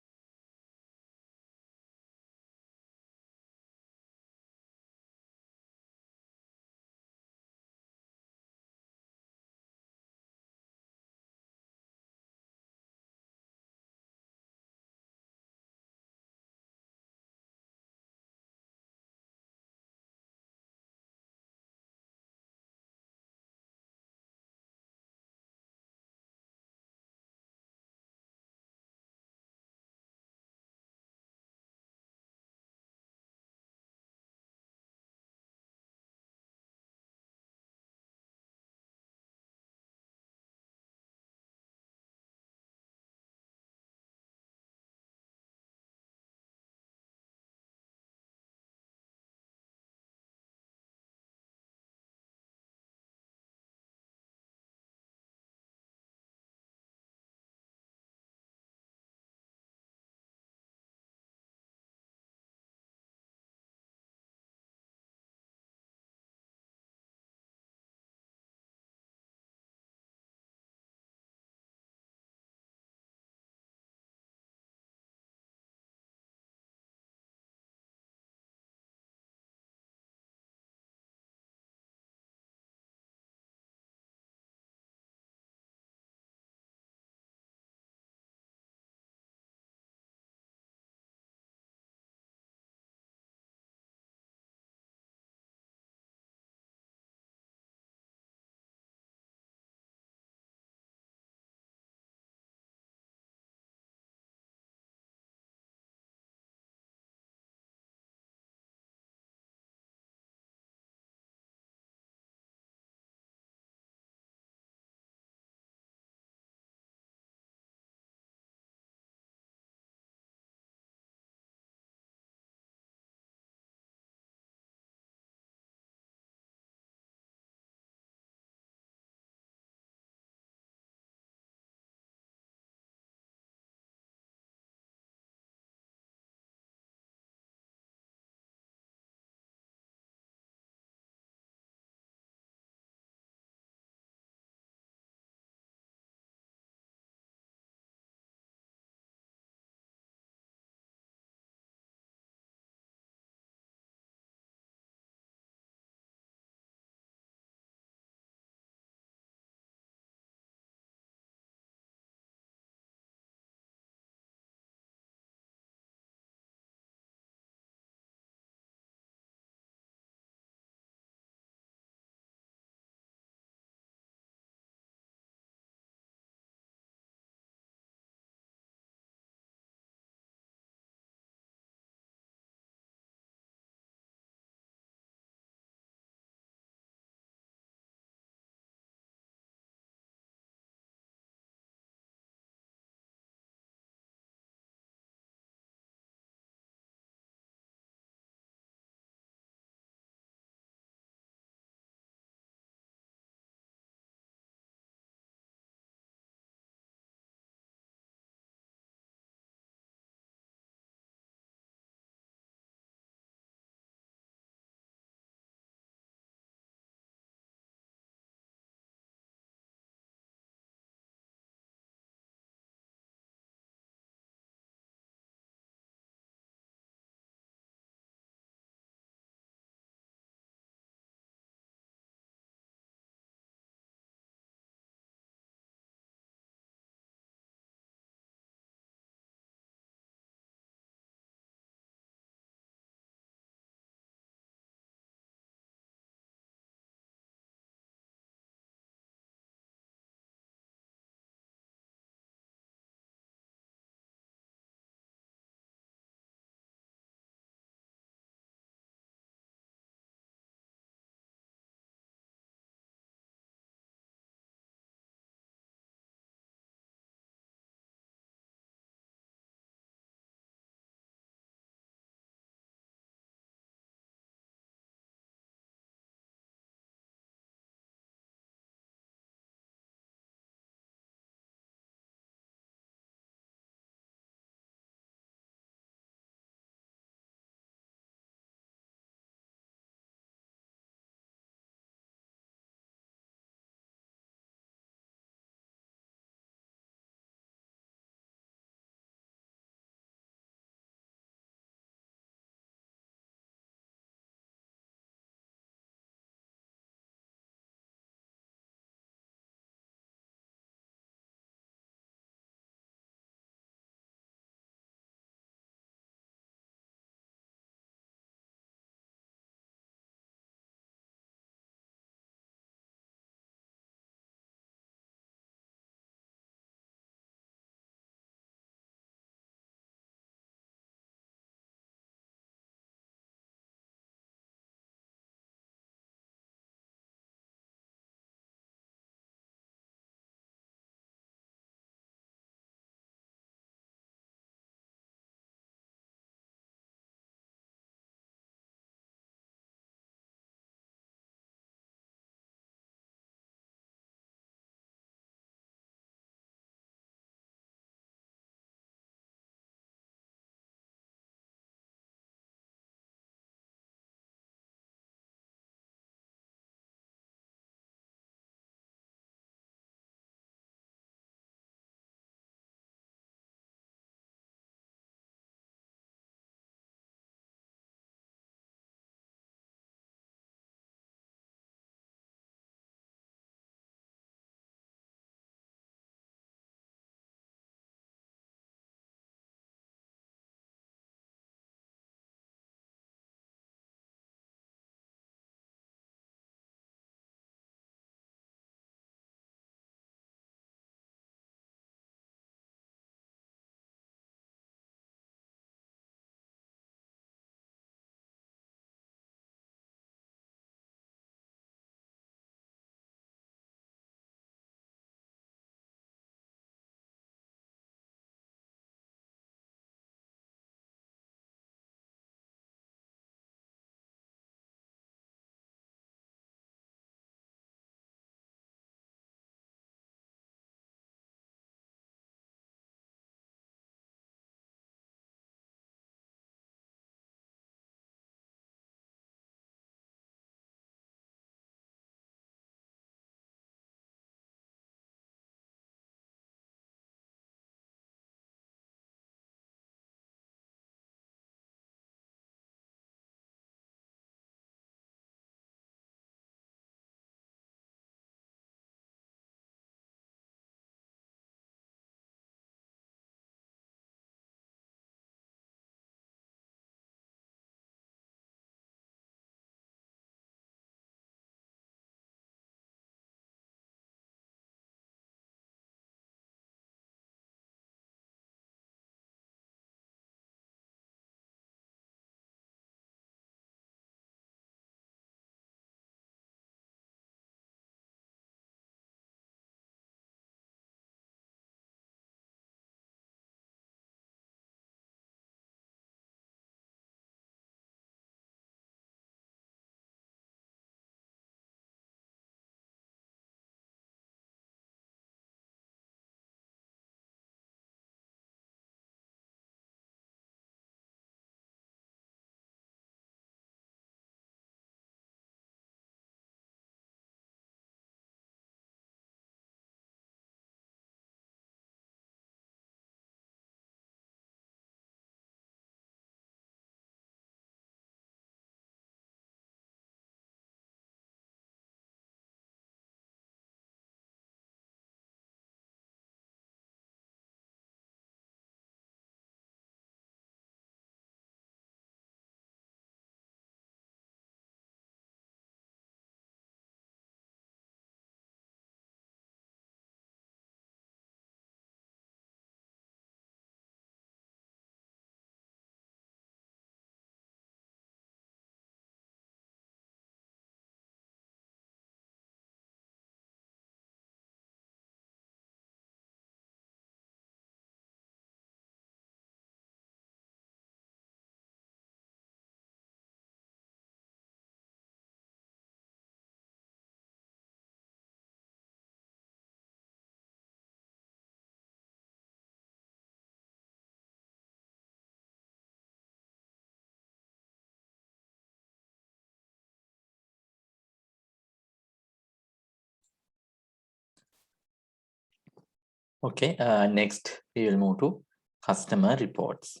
S1: Okay, next we will move to customer reports.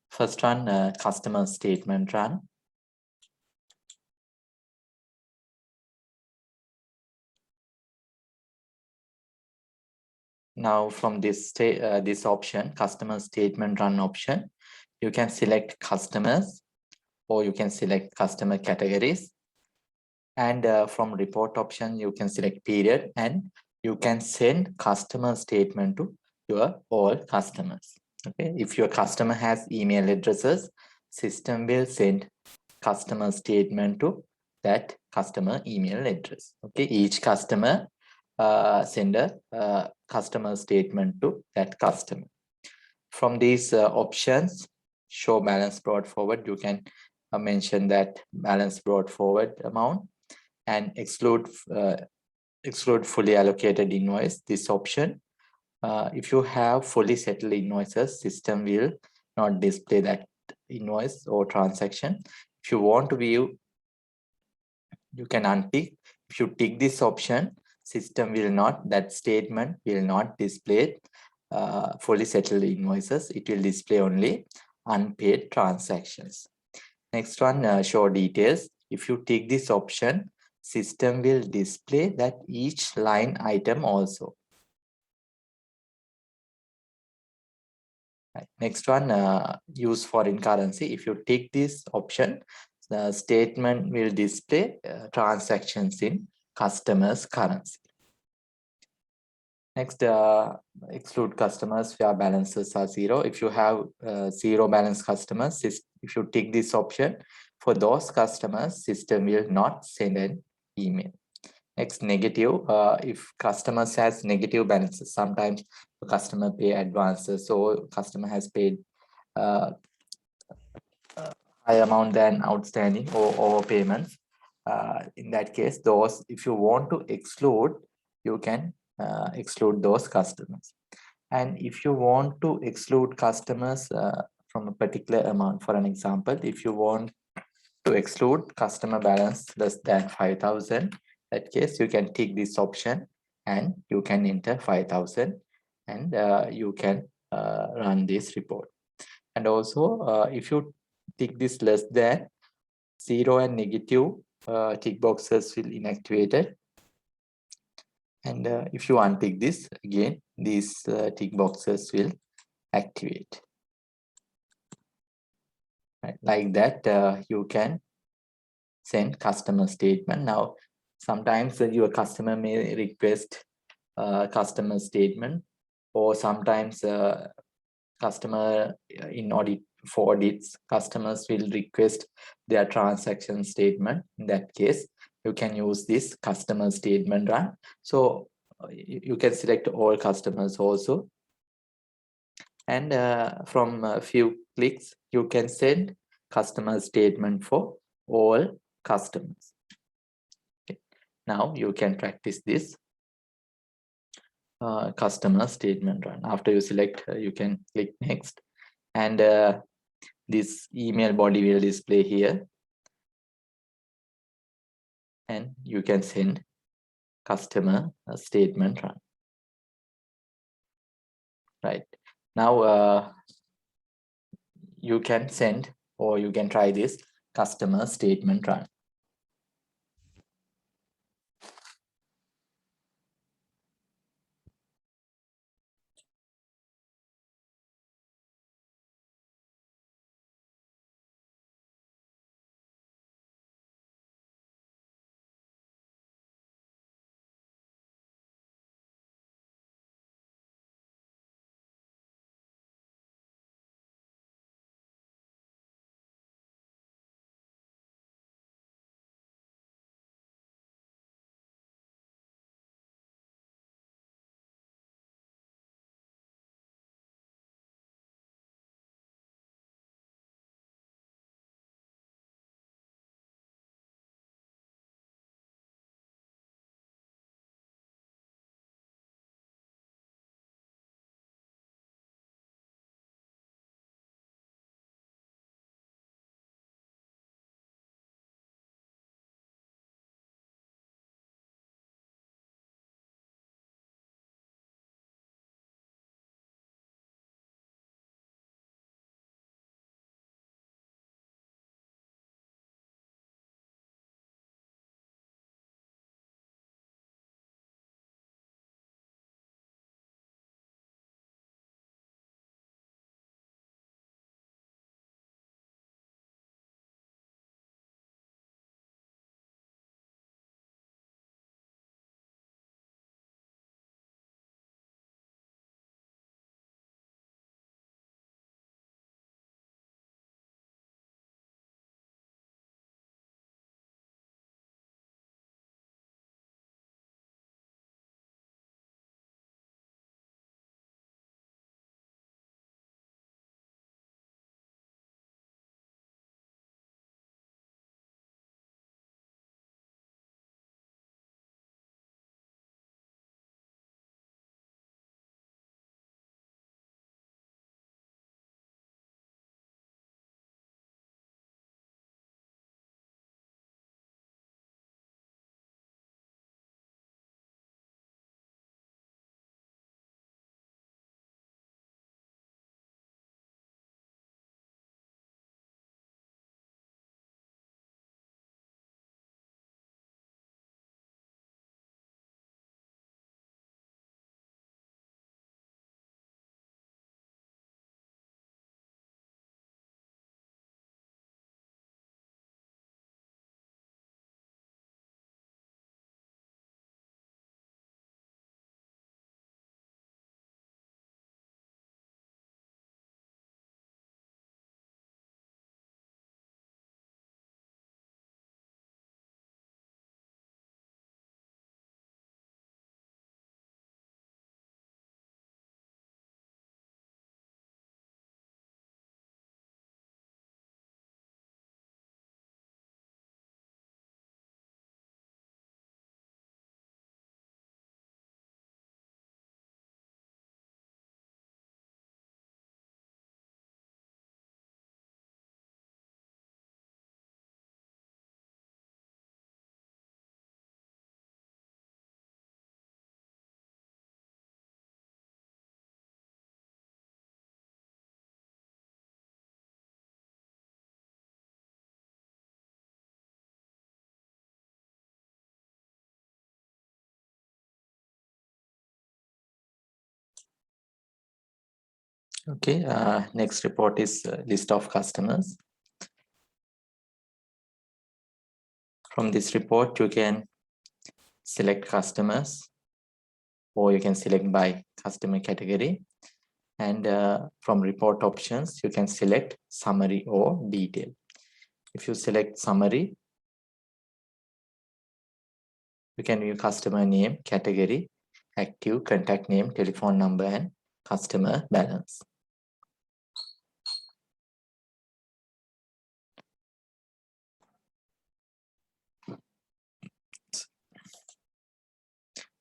S1: First one, customer statement run. Now from this option, customer statement run option, you can select customers or you can select customer categories. And from report option, you can select period and you can send customer statement to your all customers. Okay, if your customer has email addresses, system will send customer statement to that customer email address. Okay, each customer send a customer statement to that customer. From these options, show balance brought forward, you can mention that balance brought forward amount and exclude fully allocated invoice. This option, if you have fully settled invoices, system will not display that invoice or transaction. If you want to view, you can untick. If you tick this option, system will not, that statement will not display fully settled invoices. It will display only unpaid transactions. Next one, show details. If you tick this option, system will display that each line item also. Right. Next one, use foreign currency. If you tick this option, the statement will display transactions in customers' currency. Next, exclude customers where balances are zero. If you have zero balance customers, if you tick this option, for those customers, system will not send an email. Next, negative. If customers has negative balances, sometimes the customer pay advances or customer has paid high amount than outstanding or overpayments. In that case, those, if you want to exclude, you can exclude those customers. And if you want to exclude customers from a particular amount, for an example, if you want to exclude customer balance less than 5,000, that case you can tick this option and you can enter 5,000 and you can run this report. And also if you tick this less than, zero and negative tick boxes will inactivated. And if you untick this, again these tick boxes will activate. Right. Like that, you can send customer statement. Now, sometimes your customer may request customer statement, or sometimes customer in audit, for audits, customers will request their transaction statement. In that case, you can use this customer statement run. So you can select all customers also. And from a few clicks, you can send customer statement for all customers. Okay. Now you can practice this customer statement run. After you select, you can click next, and this email body will display here, and you can send customer statement run. Right now, you can send, or you can try this customer statement run. Okay, next report is list of customers. From this report, you can select customers, or you can select by customer category. And from report options, you can select summary or detail. If you select summary, you can view customer name, category, active, contact name, telephone number, and customer balance.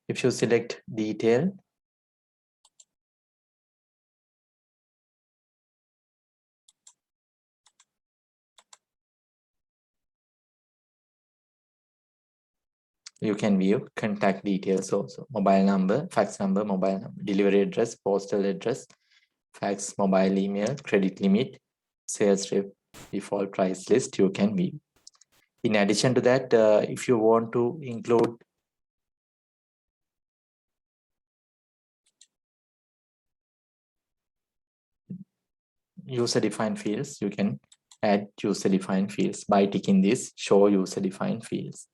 S1: If you select detail, you can view contact details also: mobile number, fax number, mobile number, delivery address, postal address, fax, mobile email, credit limit, sales rep, default price list, you can view. In addition to that, if you want to include user-defined fields, you can add user-defined fields by ticking this show user-defined fields.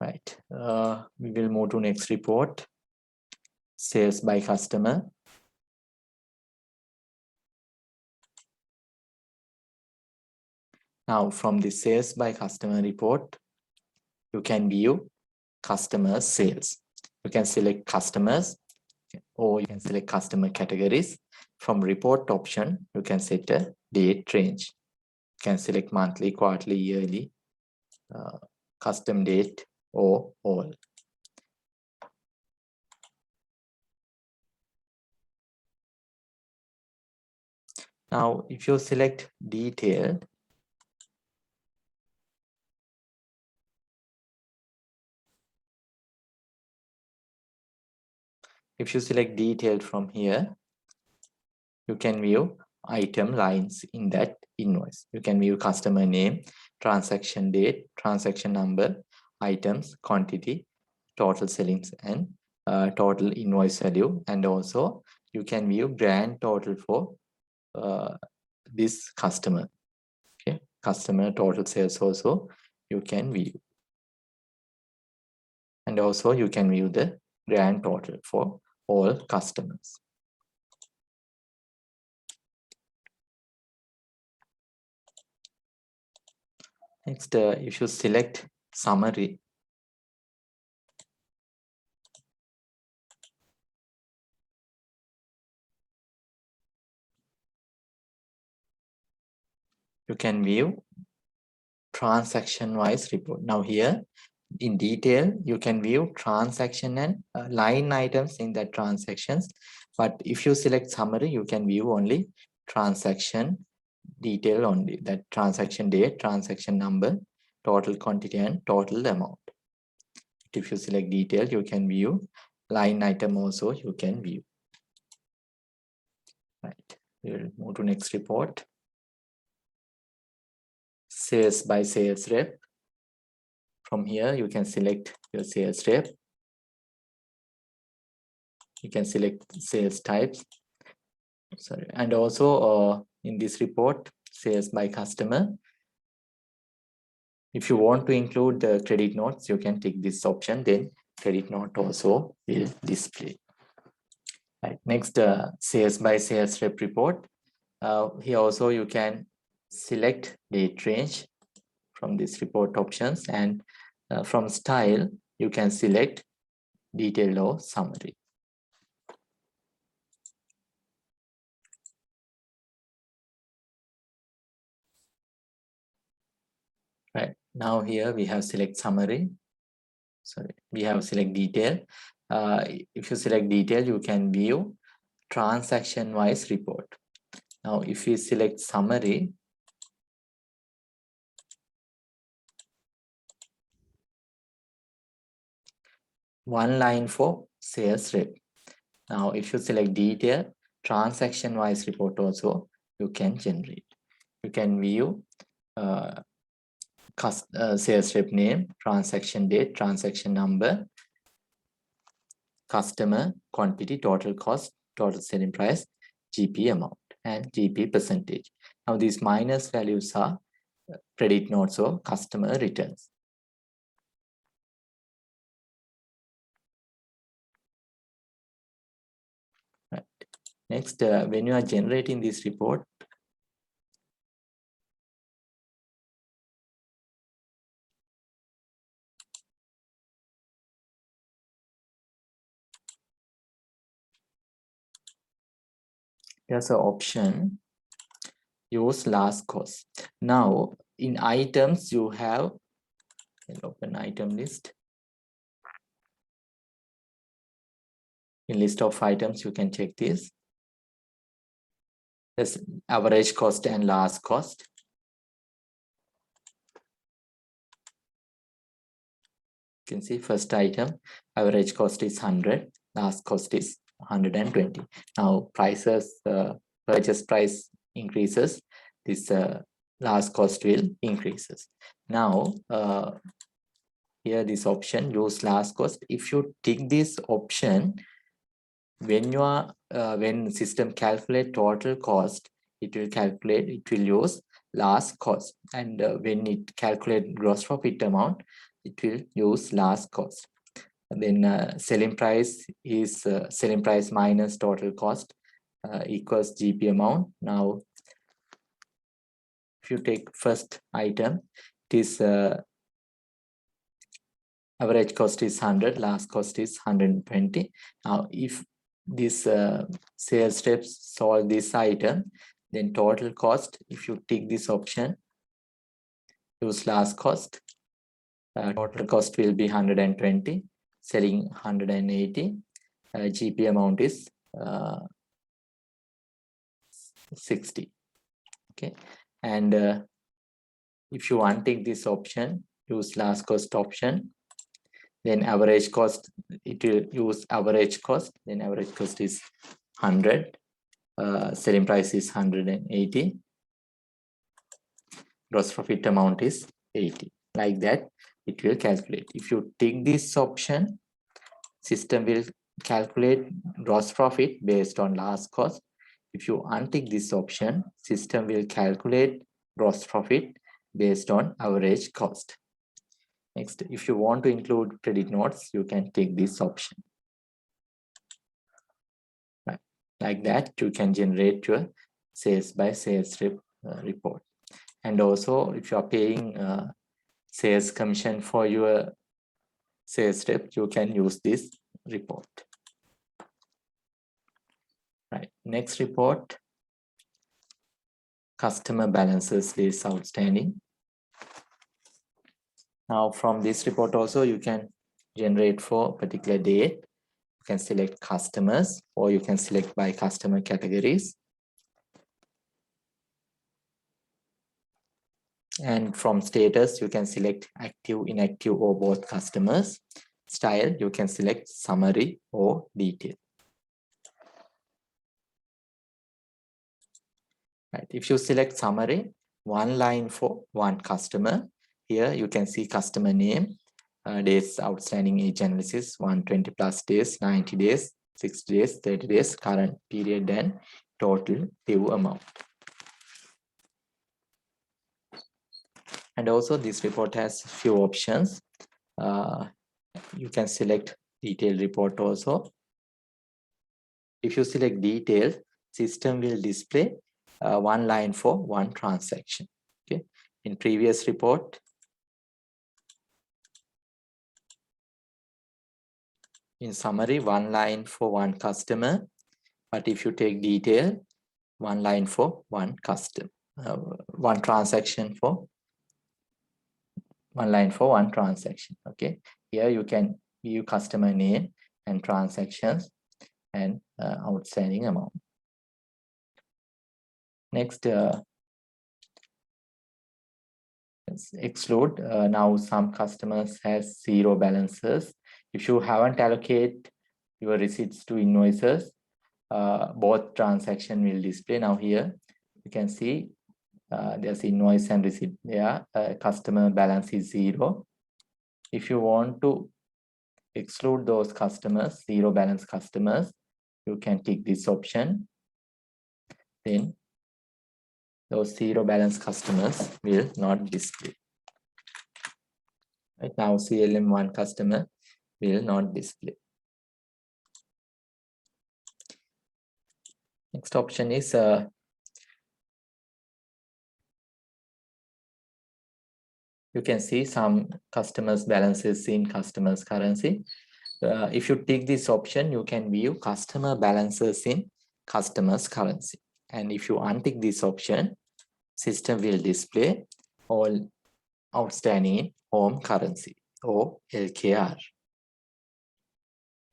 S1: Right. We will move to next report, sales by customer. Now from the sales by customer report, you can view customer sales. You can select customers, or you can select customer categories. From report option, you can set a date range. You can select monthly, quarterly, yearly, custom date, or all. Now, if you select detailed, from here, you can view item lines in that invoice. You can view customer name, transaction date, transaction number, items, quantity, total sellings, and total invoice value. And also you can view grand total for this customer. Okay, customer total sales also you can view. And also you can view the grand total for all customers. Next, if you select summary, you can view transaction-wise report. Now here in detail, you can view transaction and line items in the transactions. But if you select summary, you can view only transaction detail only, that transaction date, transaction number, total quantity, and total amount. If you select detail, you can view line item also, you can view. Right, we'll move to next report. Sales by sales rep. From here, you can select your sales rep. You can select sales types. Sorry, and also in this report, sales by customer. If you want to include the credit notes, you can tick this option. Then credit note also will display. Right. Next, sales by sales rep report. Here also you can select date range from this report options, and from style you can select detailed or summary. Right, now here we have select summary. Sorry, we have select detail. If you select detail, you can view transaction wise report. Now if we select summary, one line for sales rep. Now if you select detail, transaction wise report also you can generate. You can view sales rep name, transaction date, transaction number, customer, quantity, total cost, total selling price, GP amount, and GP percentage. Now these minus values are credit notes or customer returns. Right. Next, when you are generating this report, there's an option, use last cost. Now, in items, you have an open item list. In list of items, you can check this. There's average cost and last cost. You can see first item, average cost is 100, last cost is 120. Now prices, purchase price increases, this last cost will increases. Now here this option, use last cost. If you tick this option, when you are when system calculate total cost, it will use last cost, and when it calculate gross profit amount, it will use last cost. And then selling price is selling price minus total cost equals GP amount. Now if you take first item, it is average cost is 100, last cost is 120. Now if this sales steps solve this item, then total cost, if you tick this option, use last cost, total cost will be 120, selling 180, GP amount is 60. Okay, and if you untick this option, use last cost option, then average cost, it will use average cost, then average cost is 100, selling price is 180, gross profit amount is 80. Like that, it will calculate. If you tick this option, system will calculate gross profit based on last cost. If you untick this option, system will calculate gross profit based on average cost. Next, if you want to include credit notes, you can take this option. Right. Like that, you can generate your sales by sales report. And also, if you are paying sales commission for your sales rep, you can use this report. Right. Next report, customer balances list outstanding. Now from this report also, you can generate for particular date. You can select customers, or you can select by customer categories. And from status, you can select active, inactive, or both customers. Style, you can select summary or detail. Right. If you select summary, one line for one customer. Here you can see customer name, days outstanding age analysis, 120 plus days, 90 days, 60 days, 30 days, current period, and total due amount. And also this report has few options. You can select detailed report also. If you select detail, system will display one line for one transaction. Okay. In previous report, in summary, one line for one customer. But if you take detail, one line for one customer, one transaction for one line for one transaction. Okay. Here you can view customer name and transactions and outstanding amount. Next, let's exclude. Now some customers has zero balances. If you haven't allocated your receipts to invoices, both transaction will display. Now here you can see there's invoice and receipt there. Customer balance is 0. If you want to exclude those customers, zero balance customers, you can tick this option. Then those zero balance customers will not display. Right now, CLM1 customer will not display. Next option is you can see some customers' balances in customers' currency. If you tick this option, you can view customer balances in customers' currency. And if you untick this option, system will display all outstanding in home currency or LKR.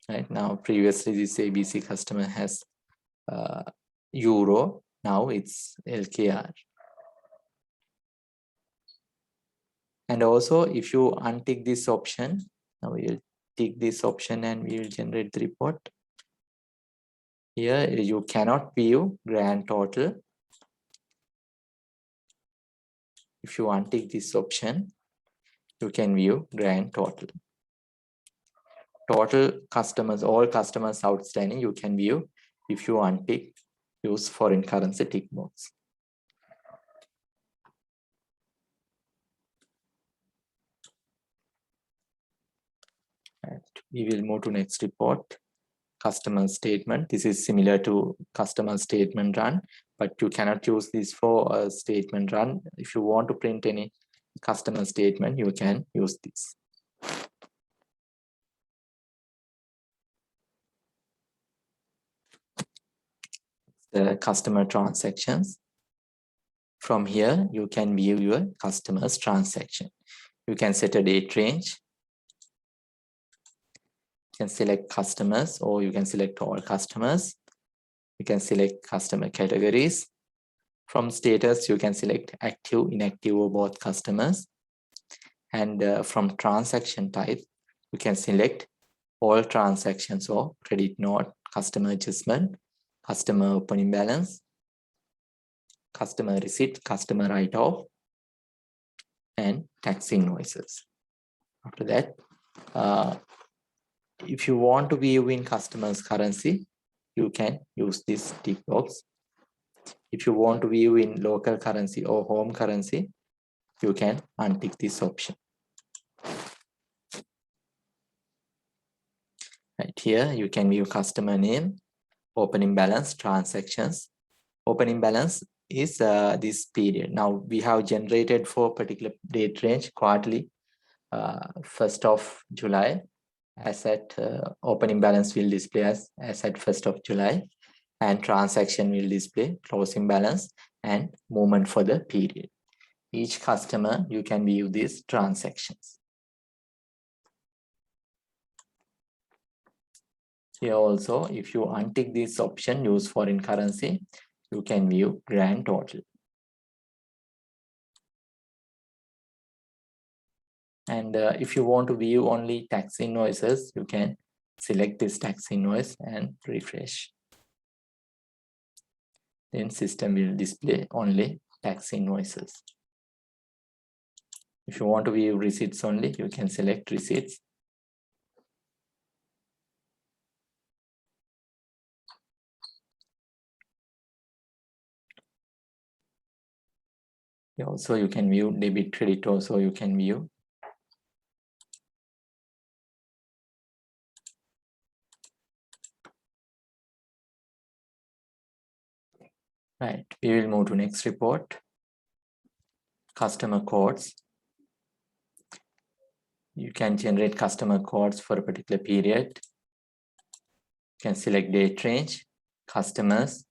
S1: Right now, previously this ABC customer has euro, now it's LKR. And also, if you untick this option, now we will tick this option and we will generate the report. Here you cannot view grand total. If you untick this option, you can view grand total. Total customers, all customers outstanding, you can view if you untick use foreign currency tick box. And we will move to next report, customer statement. This is similar to customer statement run, but you cannot use this for a statement run. If you want to print any customer statement, you can use this. The customer transactions. From here, you can view your customer's transaction. You can set a date range. You can select customers, or you can select all customers. You can select customer categories. From status, you can select active, inactive, or both customers. And from transaction type, you can select all transactions or credit note, customer adjustment, customer opening balance, customer receipt, customer write-off, and tax invoices. After that, if you want to view in customer's currency, you can use this tick box. If you want to view in local currency or home currency, you can untick this option. Right here, you can view customer name, opening balance, transactions. Opening balance is this period. Now we have generated for particular date range quarterly, 1st of July. As at opening balance will display as at 1st of July, and transaction will display closing balance and movement for the period. Each customer, you can view these transactions. Here also, if you untick this option, use foreign currency, you can view grand total. And if you want to view only tax invoices, you can select this tax invoice and refresh. Then system will display only tax invoices. If you want to view receipts only, you can select receipts. Also, you can view debit, credit also you can view. Right, we will move to next report. Customer codes. You can generate customer codes for a particular period. You can select date range, customers,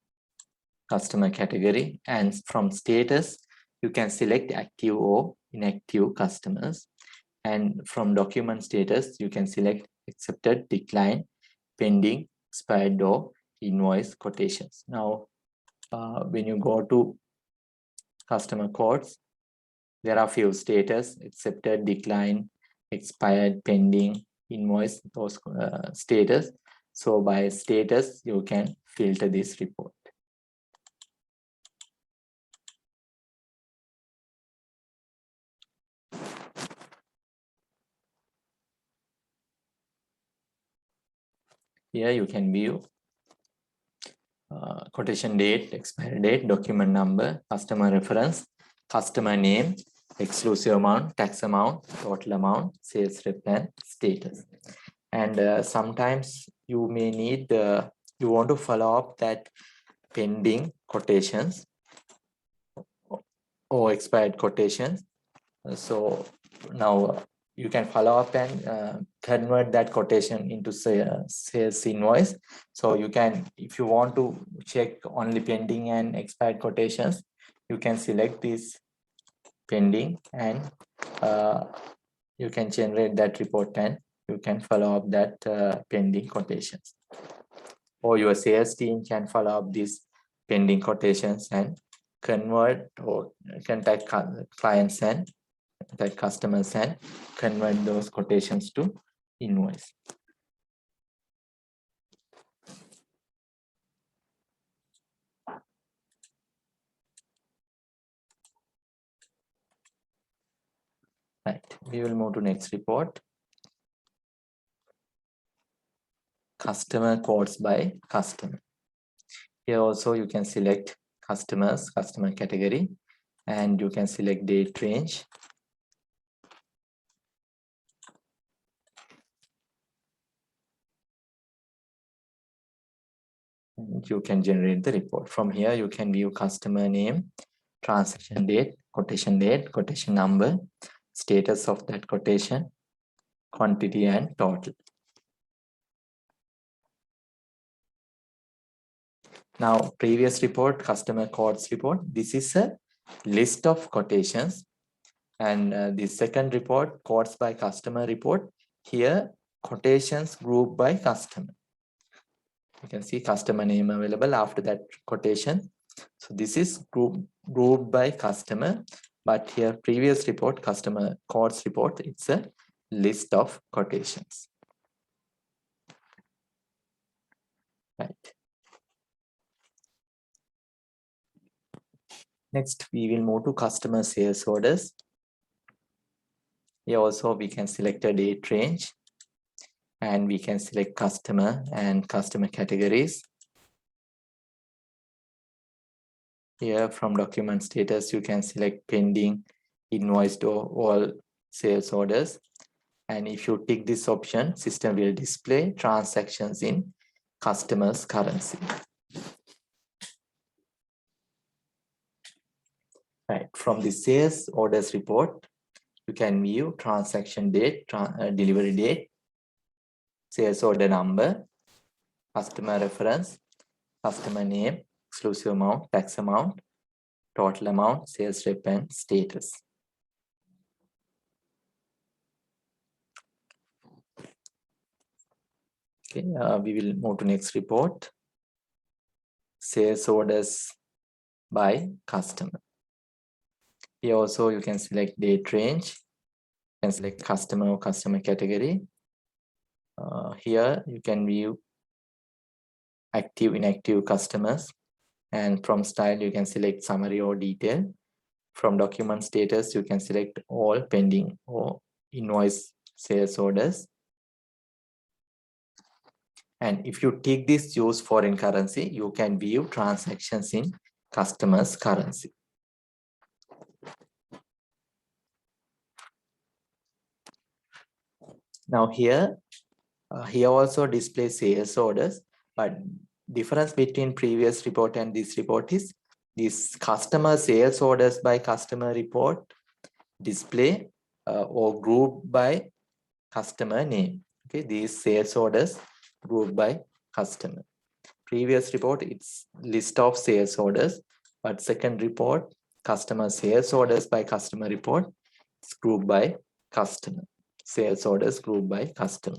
S1: customer category, and from status, you can select active or inactive customers. And from document status, you can select accepted, decline, pending, expired, or invoice quotations. Now, when you go to customer codes, there are few status: accepted, decline, expired, pending, invoice, those status. So by status, you can filter this report. Here you can view quotation date, expiry date, document number, customer reference, customer name, exclusive amount, tax amount, total amount, sales rep, and status. And sometimes you may need, you want to follow up that pending quotations or expired quotations. So now you can follow up and convert that quotation into sales invoice. So you can, if you want to check only pending and expired quotations, you can select this pending and you can generate that report and you can follow up that pending quotations. Or your sales team can follow up these pending quotations and convert or contact clients and contact customers and convert those quotations to invoice. Right, we will move to next report. Customer quotes by customer. Here also you can select customers, customer category, and you can select date range. You can generate the report. From here, you can view customer name, transaction date, quotation number, status of that quotation, quantity, and total. Now, previous report, customer quotes report. This is a list of quotations. And the second report, quotes by customer report. Here, quotations grouped by customer. You can see customer name available after that quotation. So this is grouped by customer, but here previous report, customer quotes report, it's a list of quotations. Right. Next, we will move to customer sales orders. Here also we can select a date range and we can select customer and customer categories. Here from document status, you can select pending, invoiced, or all sales orders. And if you tick this option, system will display transactions in customer's currency. Right, from the sales orders report, you can view transaction date, delivery date, sales order number, customer reference, customer name, exclusive amount, tax amount, total amount, sales rep, and status. Okay, we will move to next report. Sales orders by customer. Here also you can select date range, you can select customer or customer category. Here you can view active, inactive customers, and from style you can select summary or detail. From document status you can select all pending or invoice sales orders. And if you tick this use foreign currency, you can view transactions in customer's currency. Now here also displays sales orders, but difference between previous report and this report is this customer sales orders by customer report display or grouped by customer name. Okay, these sales orders grouped by customer. Previous report, it's list of sales orders, but second report, customer sales orders by customer report, it's grouped by customer. Sales orders grouped by customer.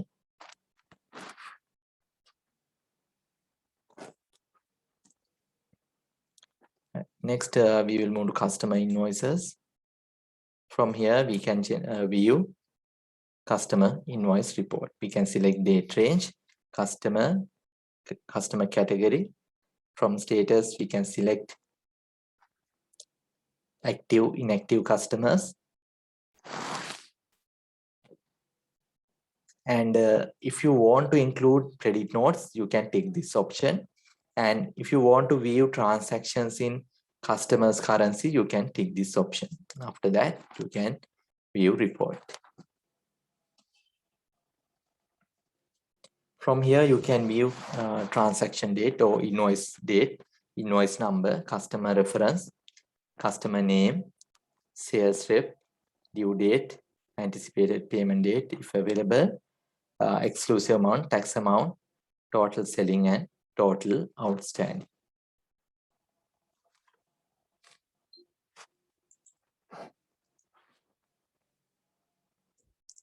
S1: Next, we will move to customer invoices. From here, we can view customer invoice report. We can select date range, customer category. From status, we can select active, inactive customers. And if you want to include credit notes, you can take this option. And if you want to view transactions in customer's currency, you can take this option. After that, you can view report. From here, you can view transaction date or invoice date, invoice number, customer reference, customer name, sales rep, due date, anticipated payment date if available, exclusive amount, tax amount, total selling and total outstanding.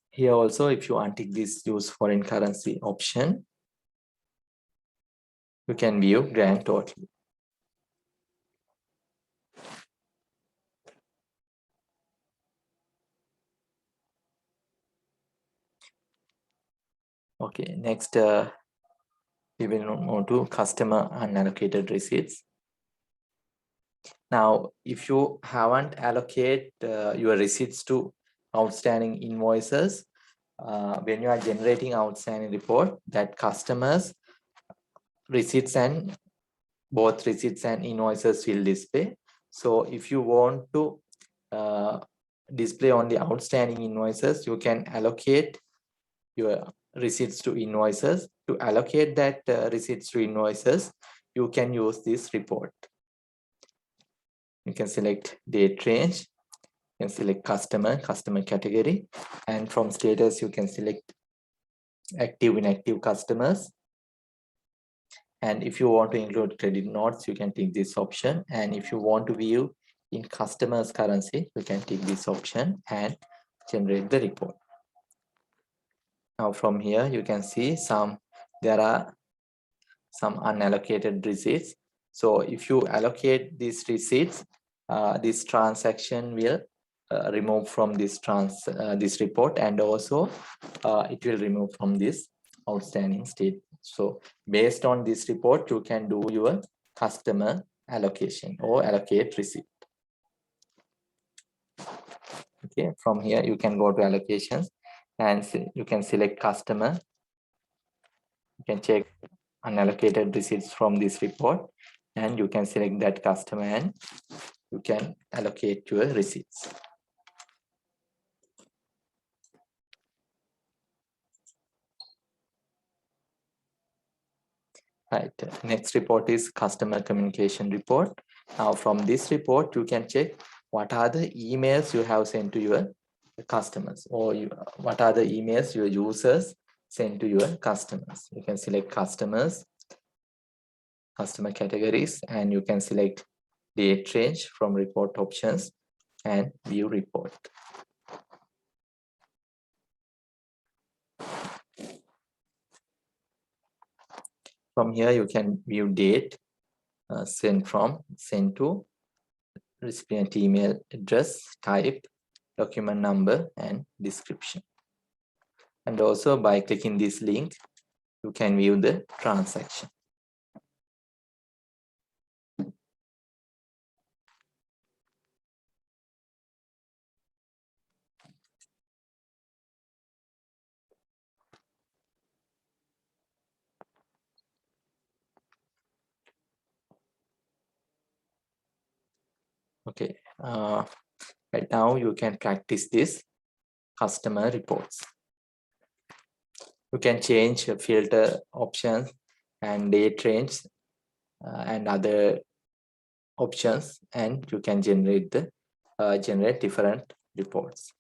S1: Here also, if you untick this use foreign currency option, you can view grand total. Okay, next we will move to customer unallocated receipts. Now, if you haven't allocated your receipts to outstanding invoices, when you are generating outstanding report, that customers receipts and both receipts and invoices will display. So if you want to display only outstanding invoices, you can allocate your receipts to invoices. To allocate that receipts to invoices, you can use this report. You can select date range, you can select customer category, and from status you can select active, inactive customers. And if you want to include credit notes, you can take this option. And if you want to view in customers currency, you can take this option and generate the report. Now from here you can see there are some unallocated receipts. So if you allocate these receipts, this transaction will remove from this report, and also it will remove from this outstanding state. So based on this report, you can do your customer allocation or allocate receipt. Okay, from here you can go to allocations and you can select customer. You can check unallocated receipts from this report, and you can select that customer and you can allocate your receipts. Right, next report is customer communication report. Now from this report, you can check what are the emails you have sent to your customers, or what are the emails your users send to your customers. You can select customers, customer categories, and you can select date range from report options and view report. From here, you can view date, sent to, recipient email address, type, document number, and description. And also by clicking this link, you can view the transaction. Okay, right now you can practice this customer reports. You can change filter options and date range and other options, and you can generate different reports.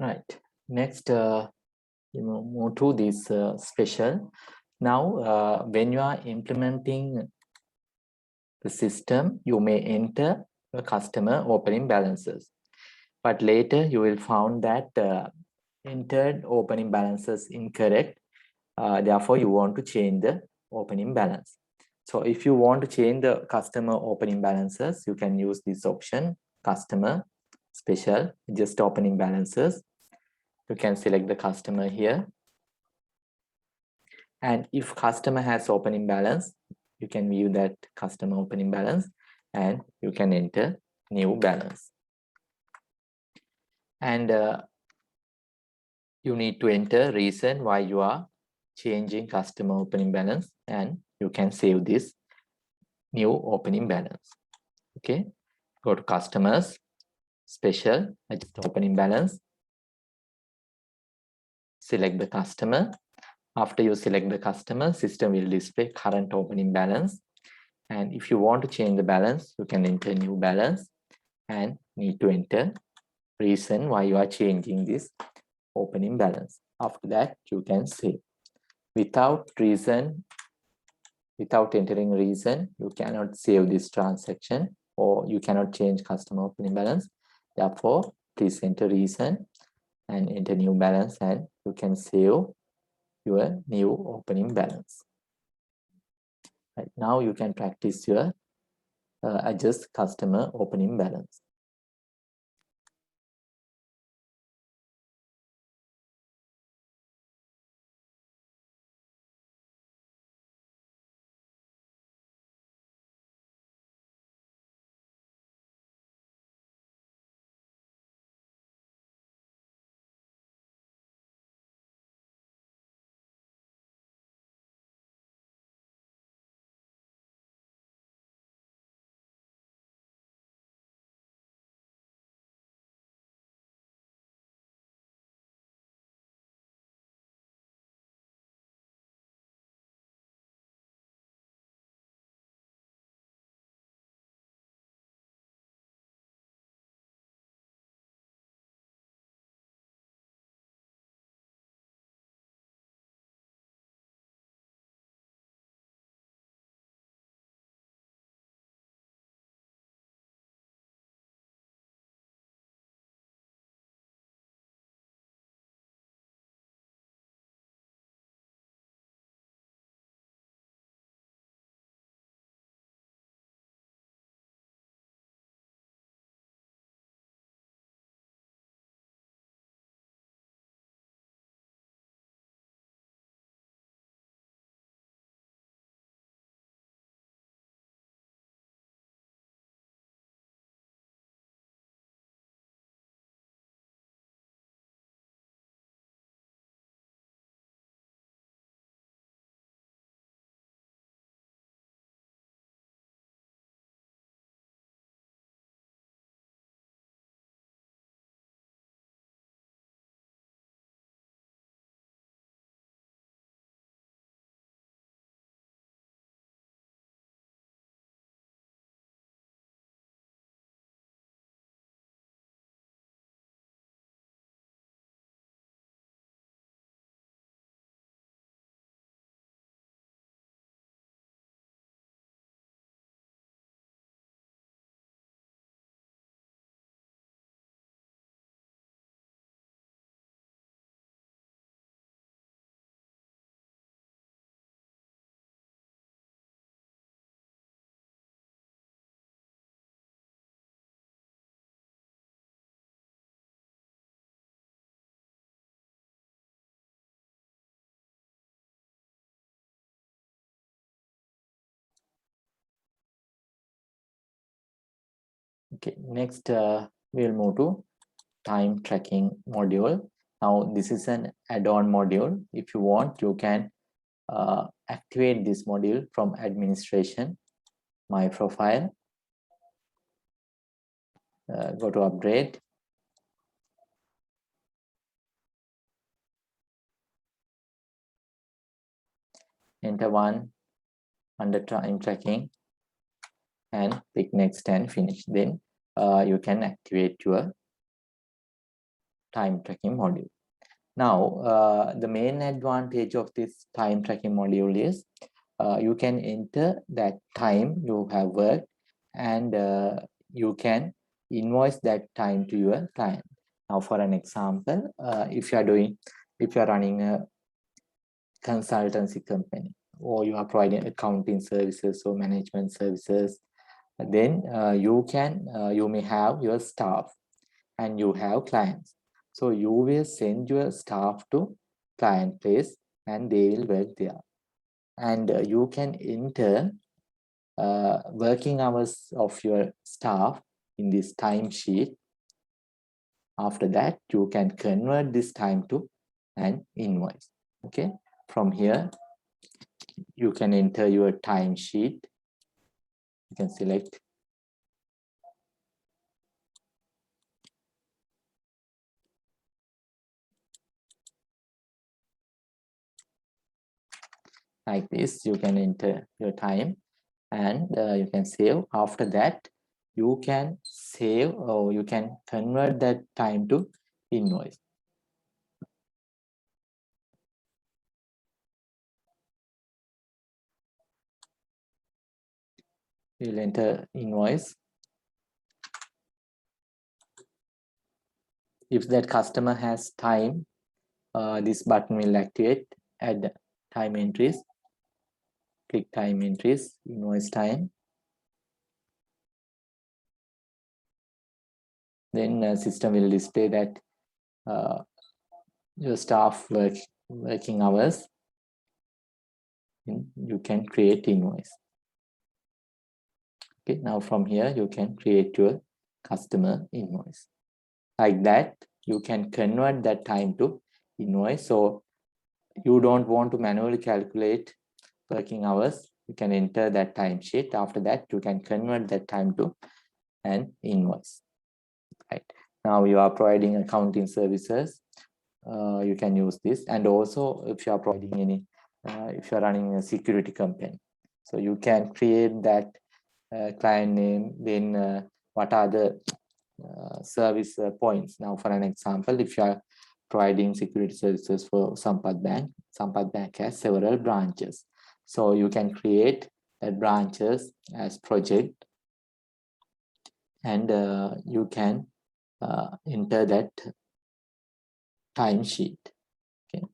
S1: Right. Next, move to this special. Now, when you are implementing the system, you may enter the customer opening balances. But later you will find that entered opening balances incorrect. Therefore, you want to change the opening balance. So if you want to change the customer opening balances, you can use this option, customer special, just opening balances. You can select the customer here. And if customer has opening balance, you can view that customer opening balance and you can enter new balance. And you need to enter reason why you are changing customer opening balance, and you can save this new opening balance. Okay, go to customers, special, adjust opening balance, select the customer. After you select the customer, system will display current opening balance. And if you want to change the balance, you can enter new balance and need to enter reason why you are changing this opening balance. After that, you can save. Without reason, without entering reason, you cannot save this transaction or you cannot change customer opening balance. Therefore, please enter reason and enter new balance and you can save your new opening balance. Right now, you can practice your adjust customer opening balance. Okay, next we'll move to time tracking module. Now this is an add-on module. If you want, you can activate this module from administration, my profile, go to upgrade, enter one under time tracking and click next and finish. Then you can activate your time tracking module. Now, the main advantage of this time tracking module is you can enter that time you have worked, and you can invoice that time to your client. Now, for an example, if you are running a consultancy company, or you are providing accounting services or management services, then you may have your staff and you have clients. So you will send your staff to client place and they will work there. And you can enter working hours of your staff in this timesheet. After that, you can convert this time to an invoice. Okay, from here, you can enter your timesheet. You can select like this. You can enter your time and you can save. After that, you can save or you can convert that time to invoice. We'll enter invoice. If that customer has time, this button will activate. Add time entries. Click time entries, invoice time. Then system will display that your staff working hours. You can create invoice. Okay, now from here you can create your customer invoice. Like that, you can convert that time to invoice. So you don't want to manually calculate working hours. You can enter that timesheet. After that, you can convert that time to an invoice. Right now, you are providing accounting services. You can use this, and also if you are providing any, if you are running a security company, so you can create that client name. Then what are the service points? Now, for an example, if you are providing security services for Sampath Bank has several branches. So you can create that branches as project, and you can enter that timesheet. Okay.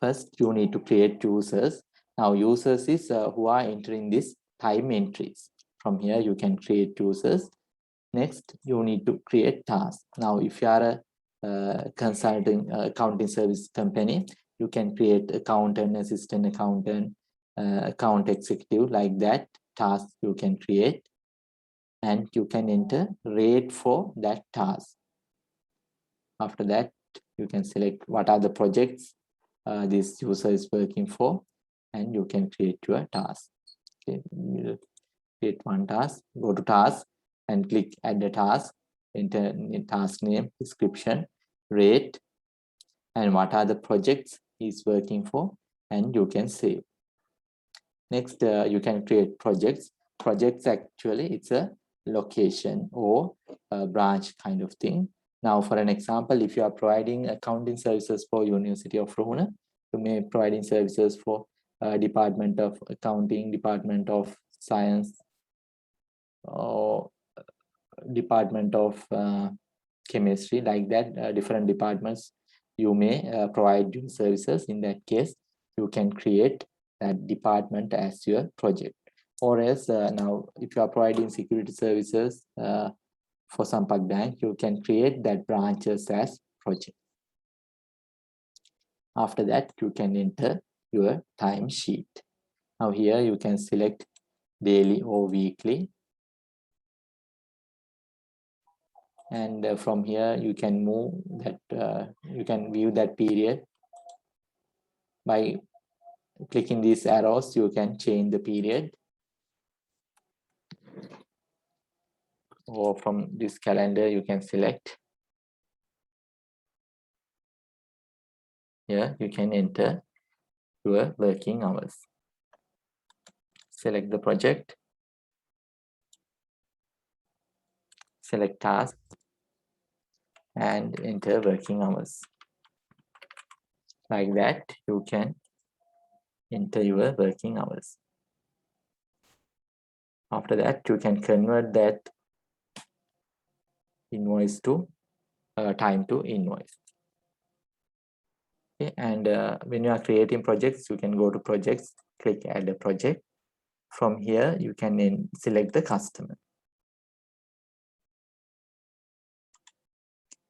S1: First, you need to create users. Now, users is who are entering this time entries. From here, you can create users. Next, you need to create tasks. Now, if you are a consulting accounting service company, you can create accountant, assistant accountant, account executive, like that. Task you can create, and you can enter rate for that task. After that, you can select what are the projects this user is working for, and you can create your task. Okay, we'll create one task. Go to task and click add the task. Enter task name, description, rate, and what are the projects he's working for, and you can save. Next, you can create projects. Projects, actually it's a location or a branch kind of thing. Now, for an example, if you are providing accounting services for University of Ruhuna, you may providing services for Department of Accounting, Department of Science, or Department of Chemistry, like that. Different departments you may provide your services. In that case, you can create that department as your project. Or else, now if you are providing security services for Sampath Bank, you can create that branches as project. After that, you can enter your timesheet. Now here you can select daily or weekly. And from here you can move that, you can view that period. By clicking these arrows, you can change the period. Or from this calendar, you can select. Here you can enter your working hours. Select the project. Select task. and enter working hours. Like that, you can enter your working hours. After that, you can convert that invoice to time to invoice. Okay, and when you are creating projects, you can go to projects, click add a project. From here, you can then select the customer.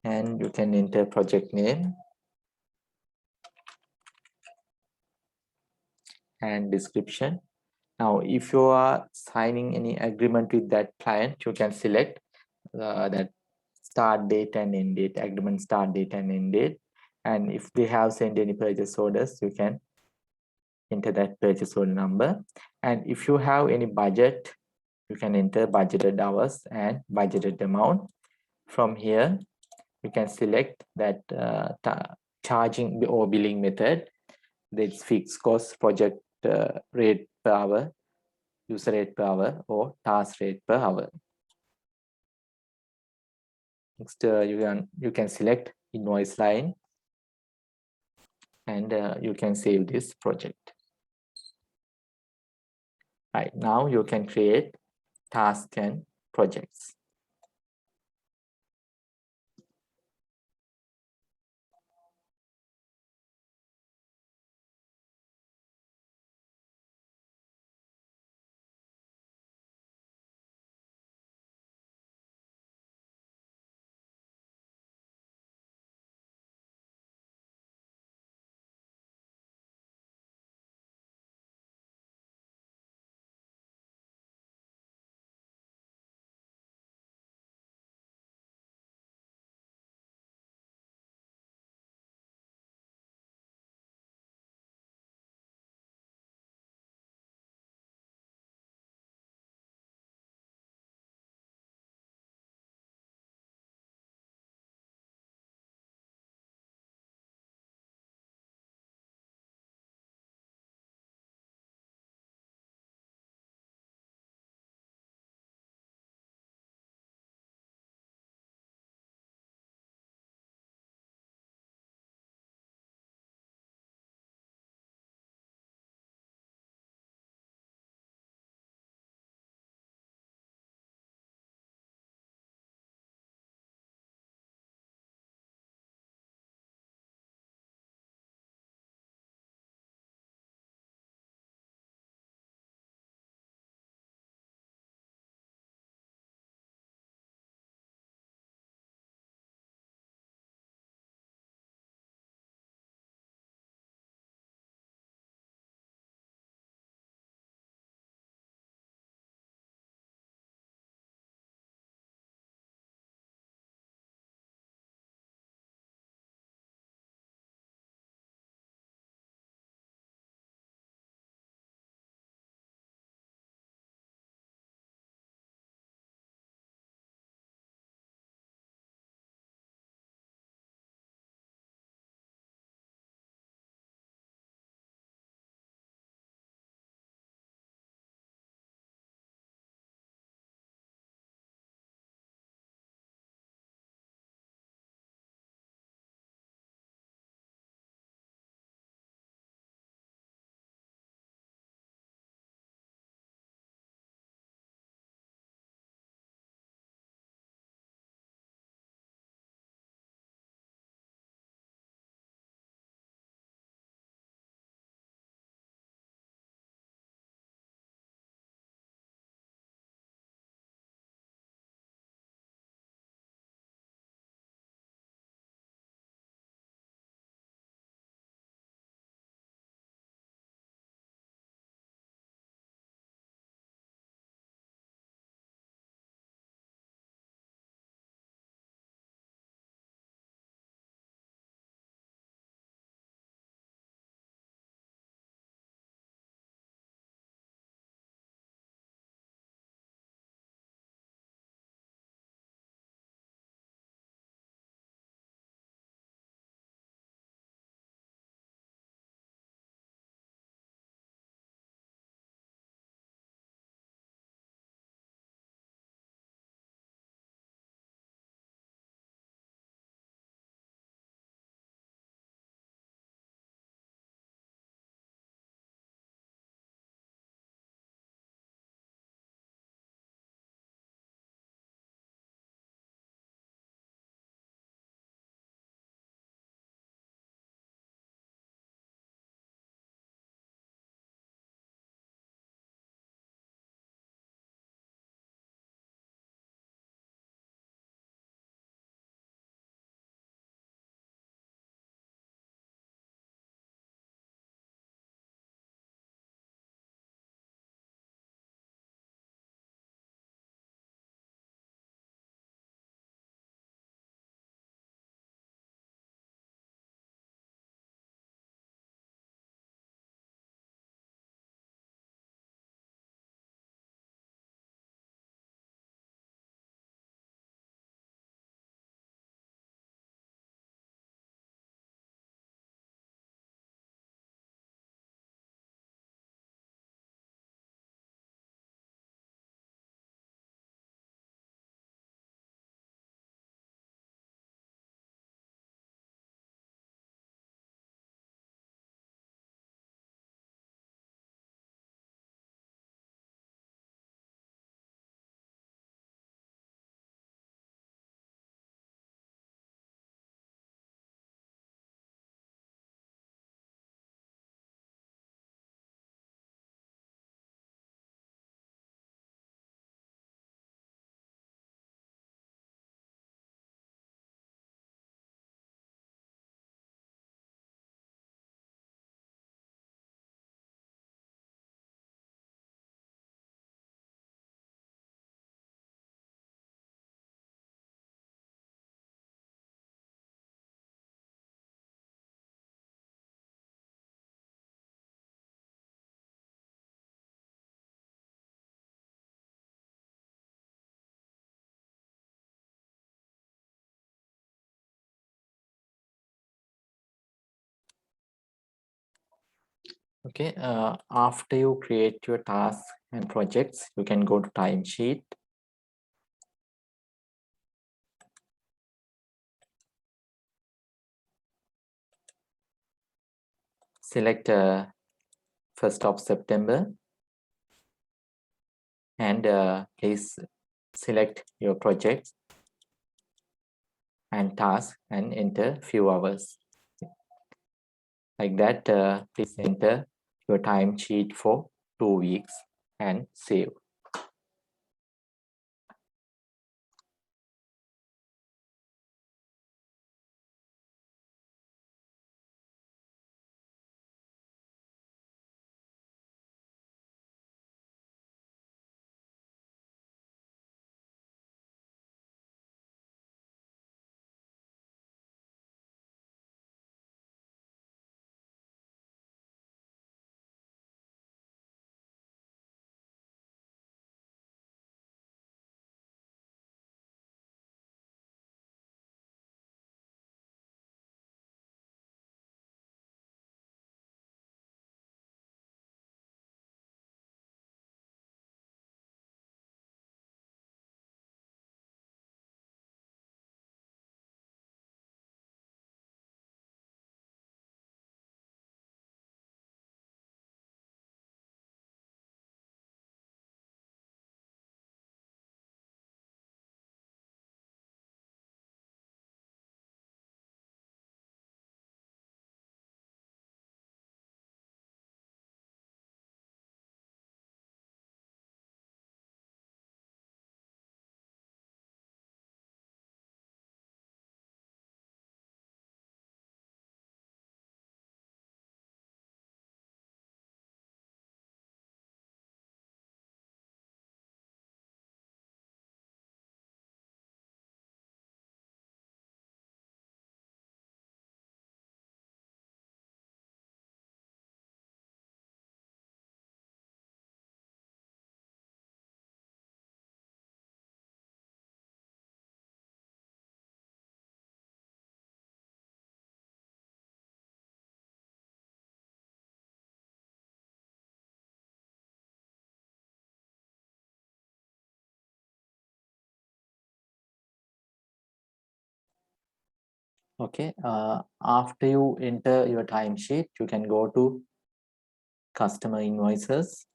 S1: And you can enter project name and description. Now, if you are signing any agreement with that client, you can select that start date and end date, agreement start date and end date. And if they have sent any purchase orders, you can enter that purchase order number. And if you have any budget, you can enter budgeted hours and budgeted amount. From here, you can select that charging or billing method. That's fixed cost, project rate per hour, user rate per hour, or task rate per hour. Next, you can select invoice line, and you can save this project. Right now, you can create tasks and projects. Okay, after you create your tasks and projects, you can go to Timesheet. Select 1st of September and please select your projects and task and enter few hours. Like that, please enter your timesheet for 2 weeks and save. Okay, after you enter your timesheet, you can go to customer invoices,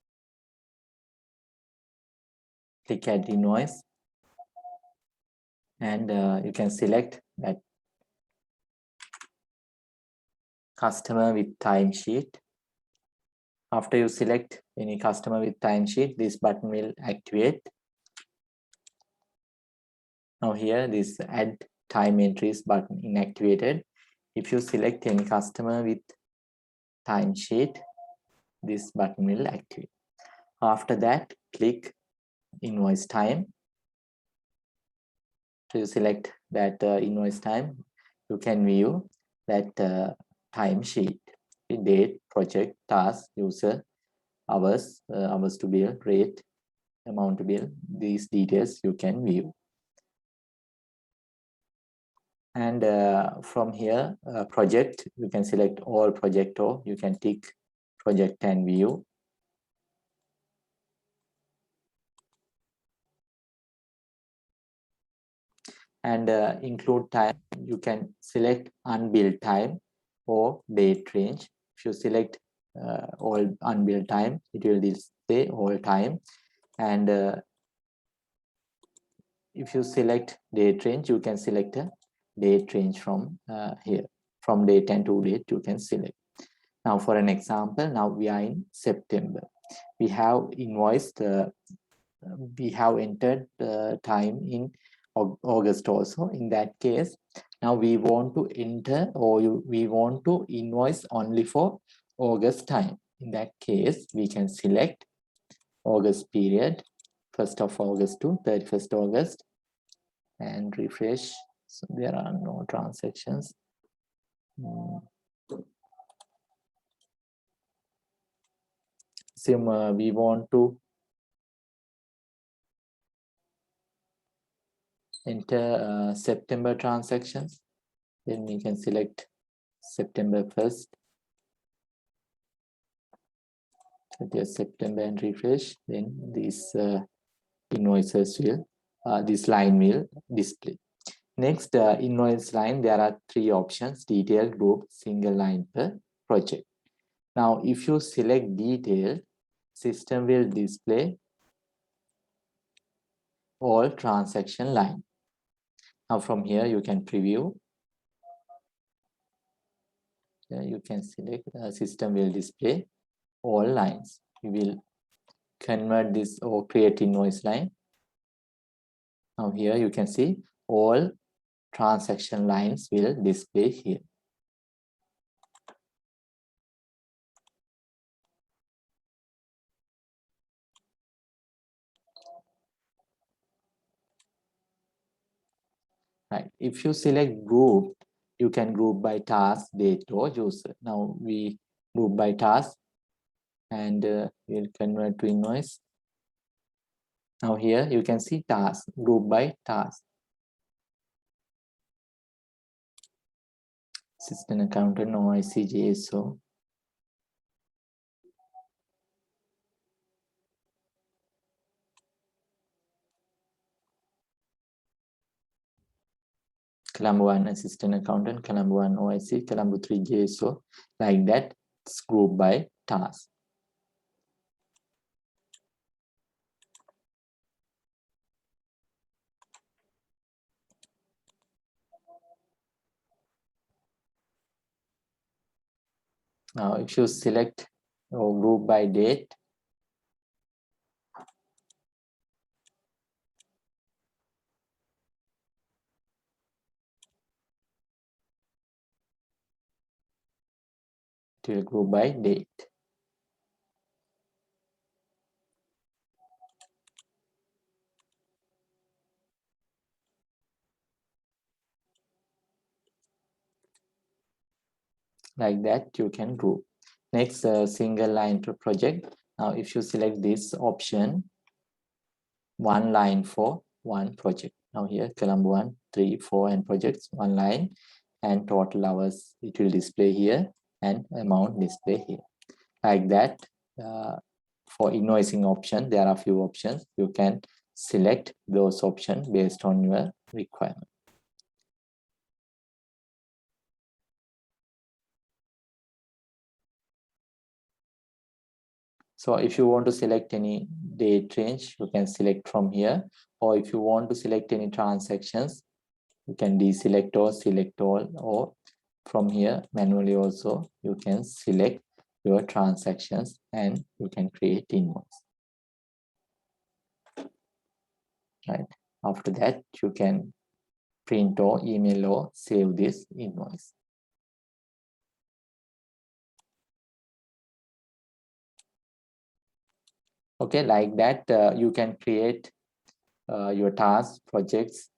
S1: click add invoice, and you can select that customer with timesheet. After you select any customer with timesheet, this button will activate. Now here, this add time entries button inactivated. If you select any customer with timesheet, this button will activate. After that, click invoice time. So you select that invoice time, you can view that timesheet, date, project, task, user, hours, hours to bill, rate, amount to bill. These details you can view. And from here, project, you can select all project, or you can tick project and view. And include time, you can select unbilled time or date range. If you select all unbilled time, it will display all time. And if you select date range, you can select a date range from here. From date and to date, you can select. Now for an example, now we are in September. We have invoiced, we have entered time in August also. In that case, now we want to enter, or we want to invoice only for August time. In that case, we can select August period, 1st of August to 31st August, and refresh. So there are no transactions. Assume we want to enter September transactions, then we can select September 1st, 30th September and refresh, then these invoices will, this line will display. Next, invoice line, there are three options: detail, group, single line per project. Now, if you select detail, system will display all transaction line. Now, from here, you can preview. You can select, system will display all lines. We will convert this or create invoice line. Now here you can see all transaction lines will display here. Right. If you select group, you can group by task, date, or user. Now we group by task, and we'll convert to invoice. Now here you can see task, group by task. Assistant accountant, OIC, JSO. Colombo 1 assistant accountant, Colombo 1 OIC, Colombo 3 JSO, like that. It's grouped by task. Now, if you select or group by date, it will group by date. Like that, you can group. Next, single line per project. Now, if you select this option, one line for one project. Now here, column 1, 3, 4, and projects, one line, and total hours it will display here, and amount display here. Like that, for invoicing option, there are a few options. You can select those options based on your requirement. So if you want to select any date range, you can select from here. Or if you want to select any transactions, you can deselect or select all, or from here manually also you can select your transactions and you can create invoice. Right. After that, you can print or email or save this invoice. Okay, like that, you can create your tasks, projects,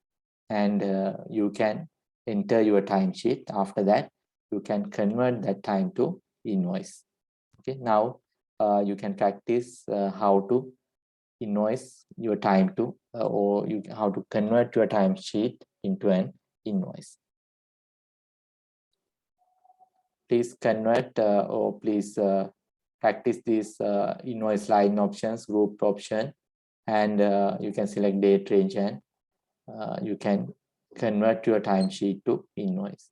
S1: and you can enter your timesheet. After that, you can convert that time to invoice. Okay, now you can practice how to invoice your time to, or how to convert your timesheet into an invoice. Please convert or please practice these invoice line options, group option, and you can select date range, and you can convert your timesheet to invoice.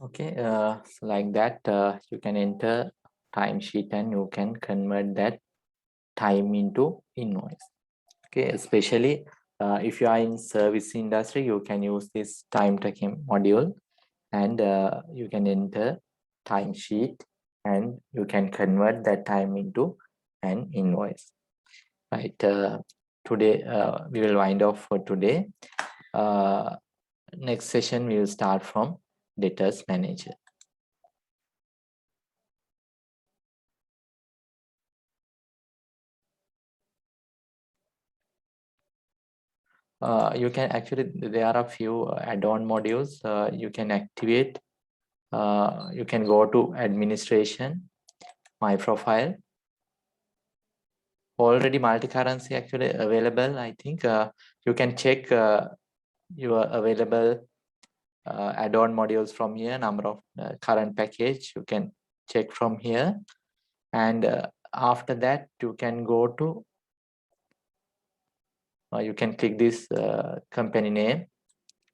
S1: Okay, so like that, you can enter timesheet and you can convert that time into invoice. Okay, especially if you are in service industry, you can use this time tracking module, and you can enter timesheet and you can convert that time into an invoice. Right. Today we will wind off for today. Next session we will start from debtors manager. You can actually, there are a few add-on modules you can activate. You can go to administration, my profile. Already multi-currency actually available. I think you can check your available add-on modules from here, number of current package. You can check from here, and after that you can go to you can click this company name,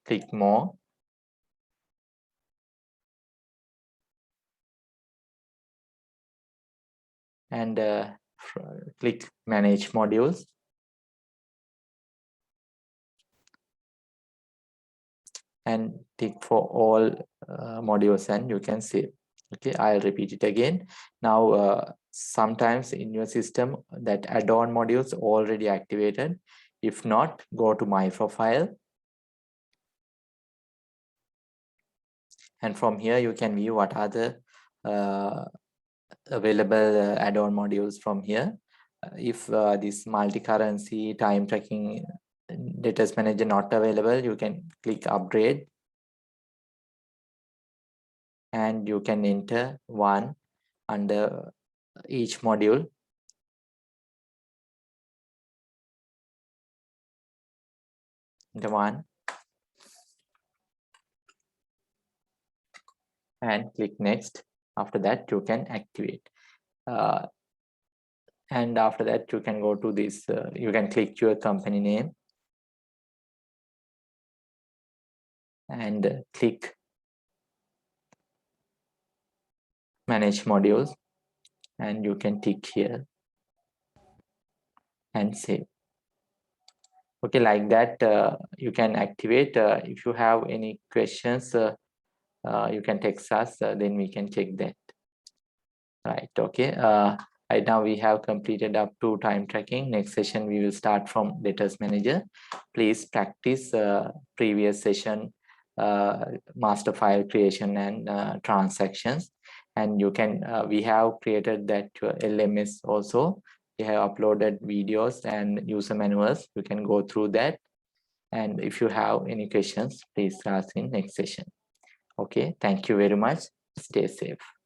S1: click more, and click manage modules, and tick for all modules, and you can save. Okay, I'll repeat it again. Now sometimes in your system that add-on modules already activated. If not, go to my profile, and from here you can view what are the available add-on modules from here. If this multi-currency time tracking debtors manager not available, you can click upgrade, and you can enter one under each module. The one, and click next. After that you can activate, and after that you can go to this you can click your company name and click manage modules, and you can tick here and save. Okay, like that you can activate. If you have any questions, you can text us, then we can check that. Right. Okay. Right now we have completed up to time tracking. Next session we will start from debtors manager. Please practice previous session master file creation and transactions. And you can we have created that LMS also. We have uploaded videos and user manuals. You can go through that. And if you have any questions, please ask in next session. Okay. Thank you very much. Stay safe.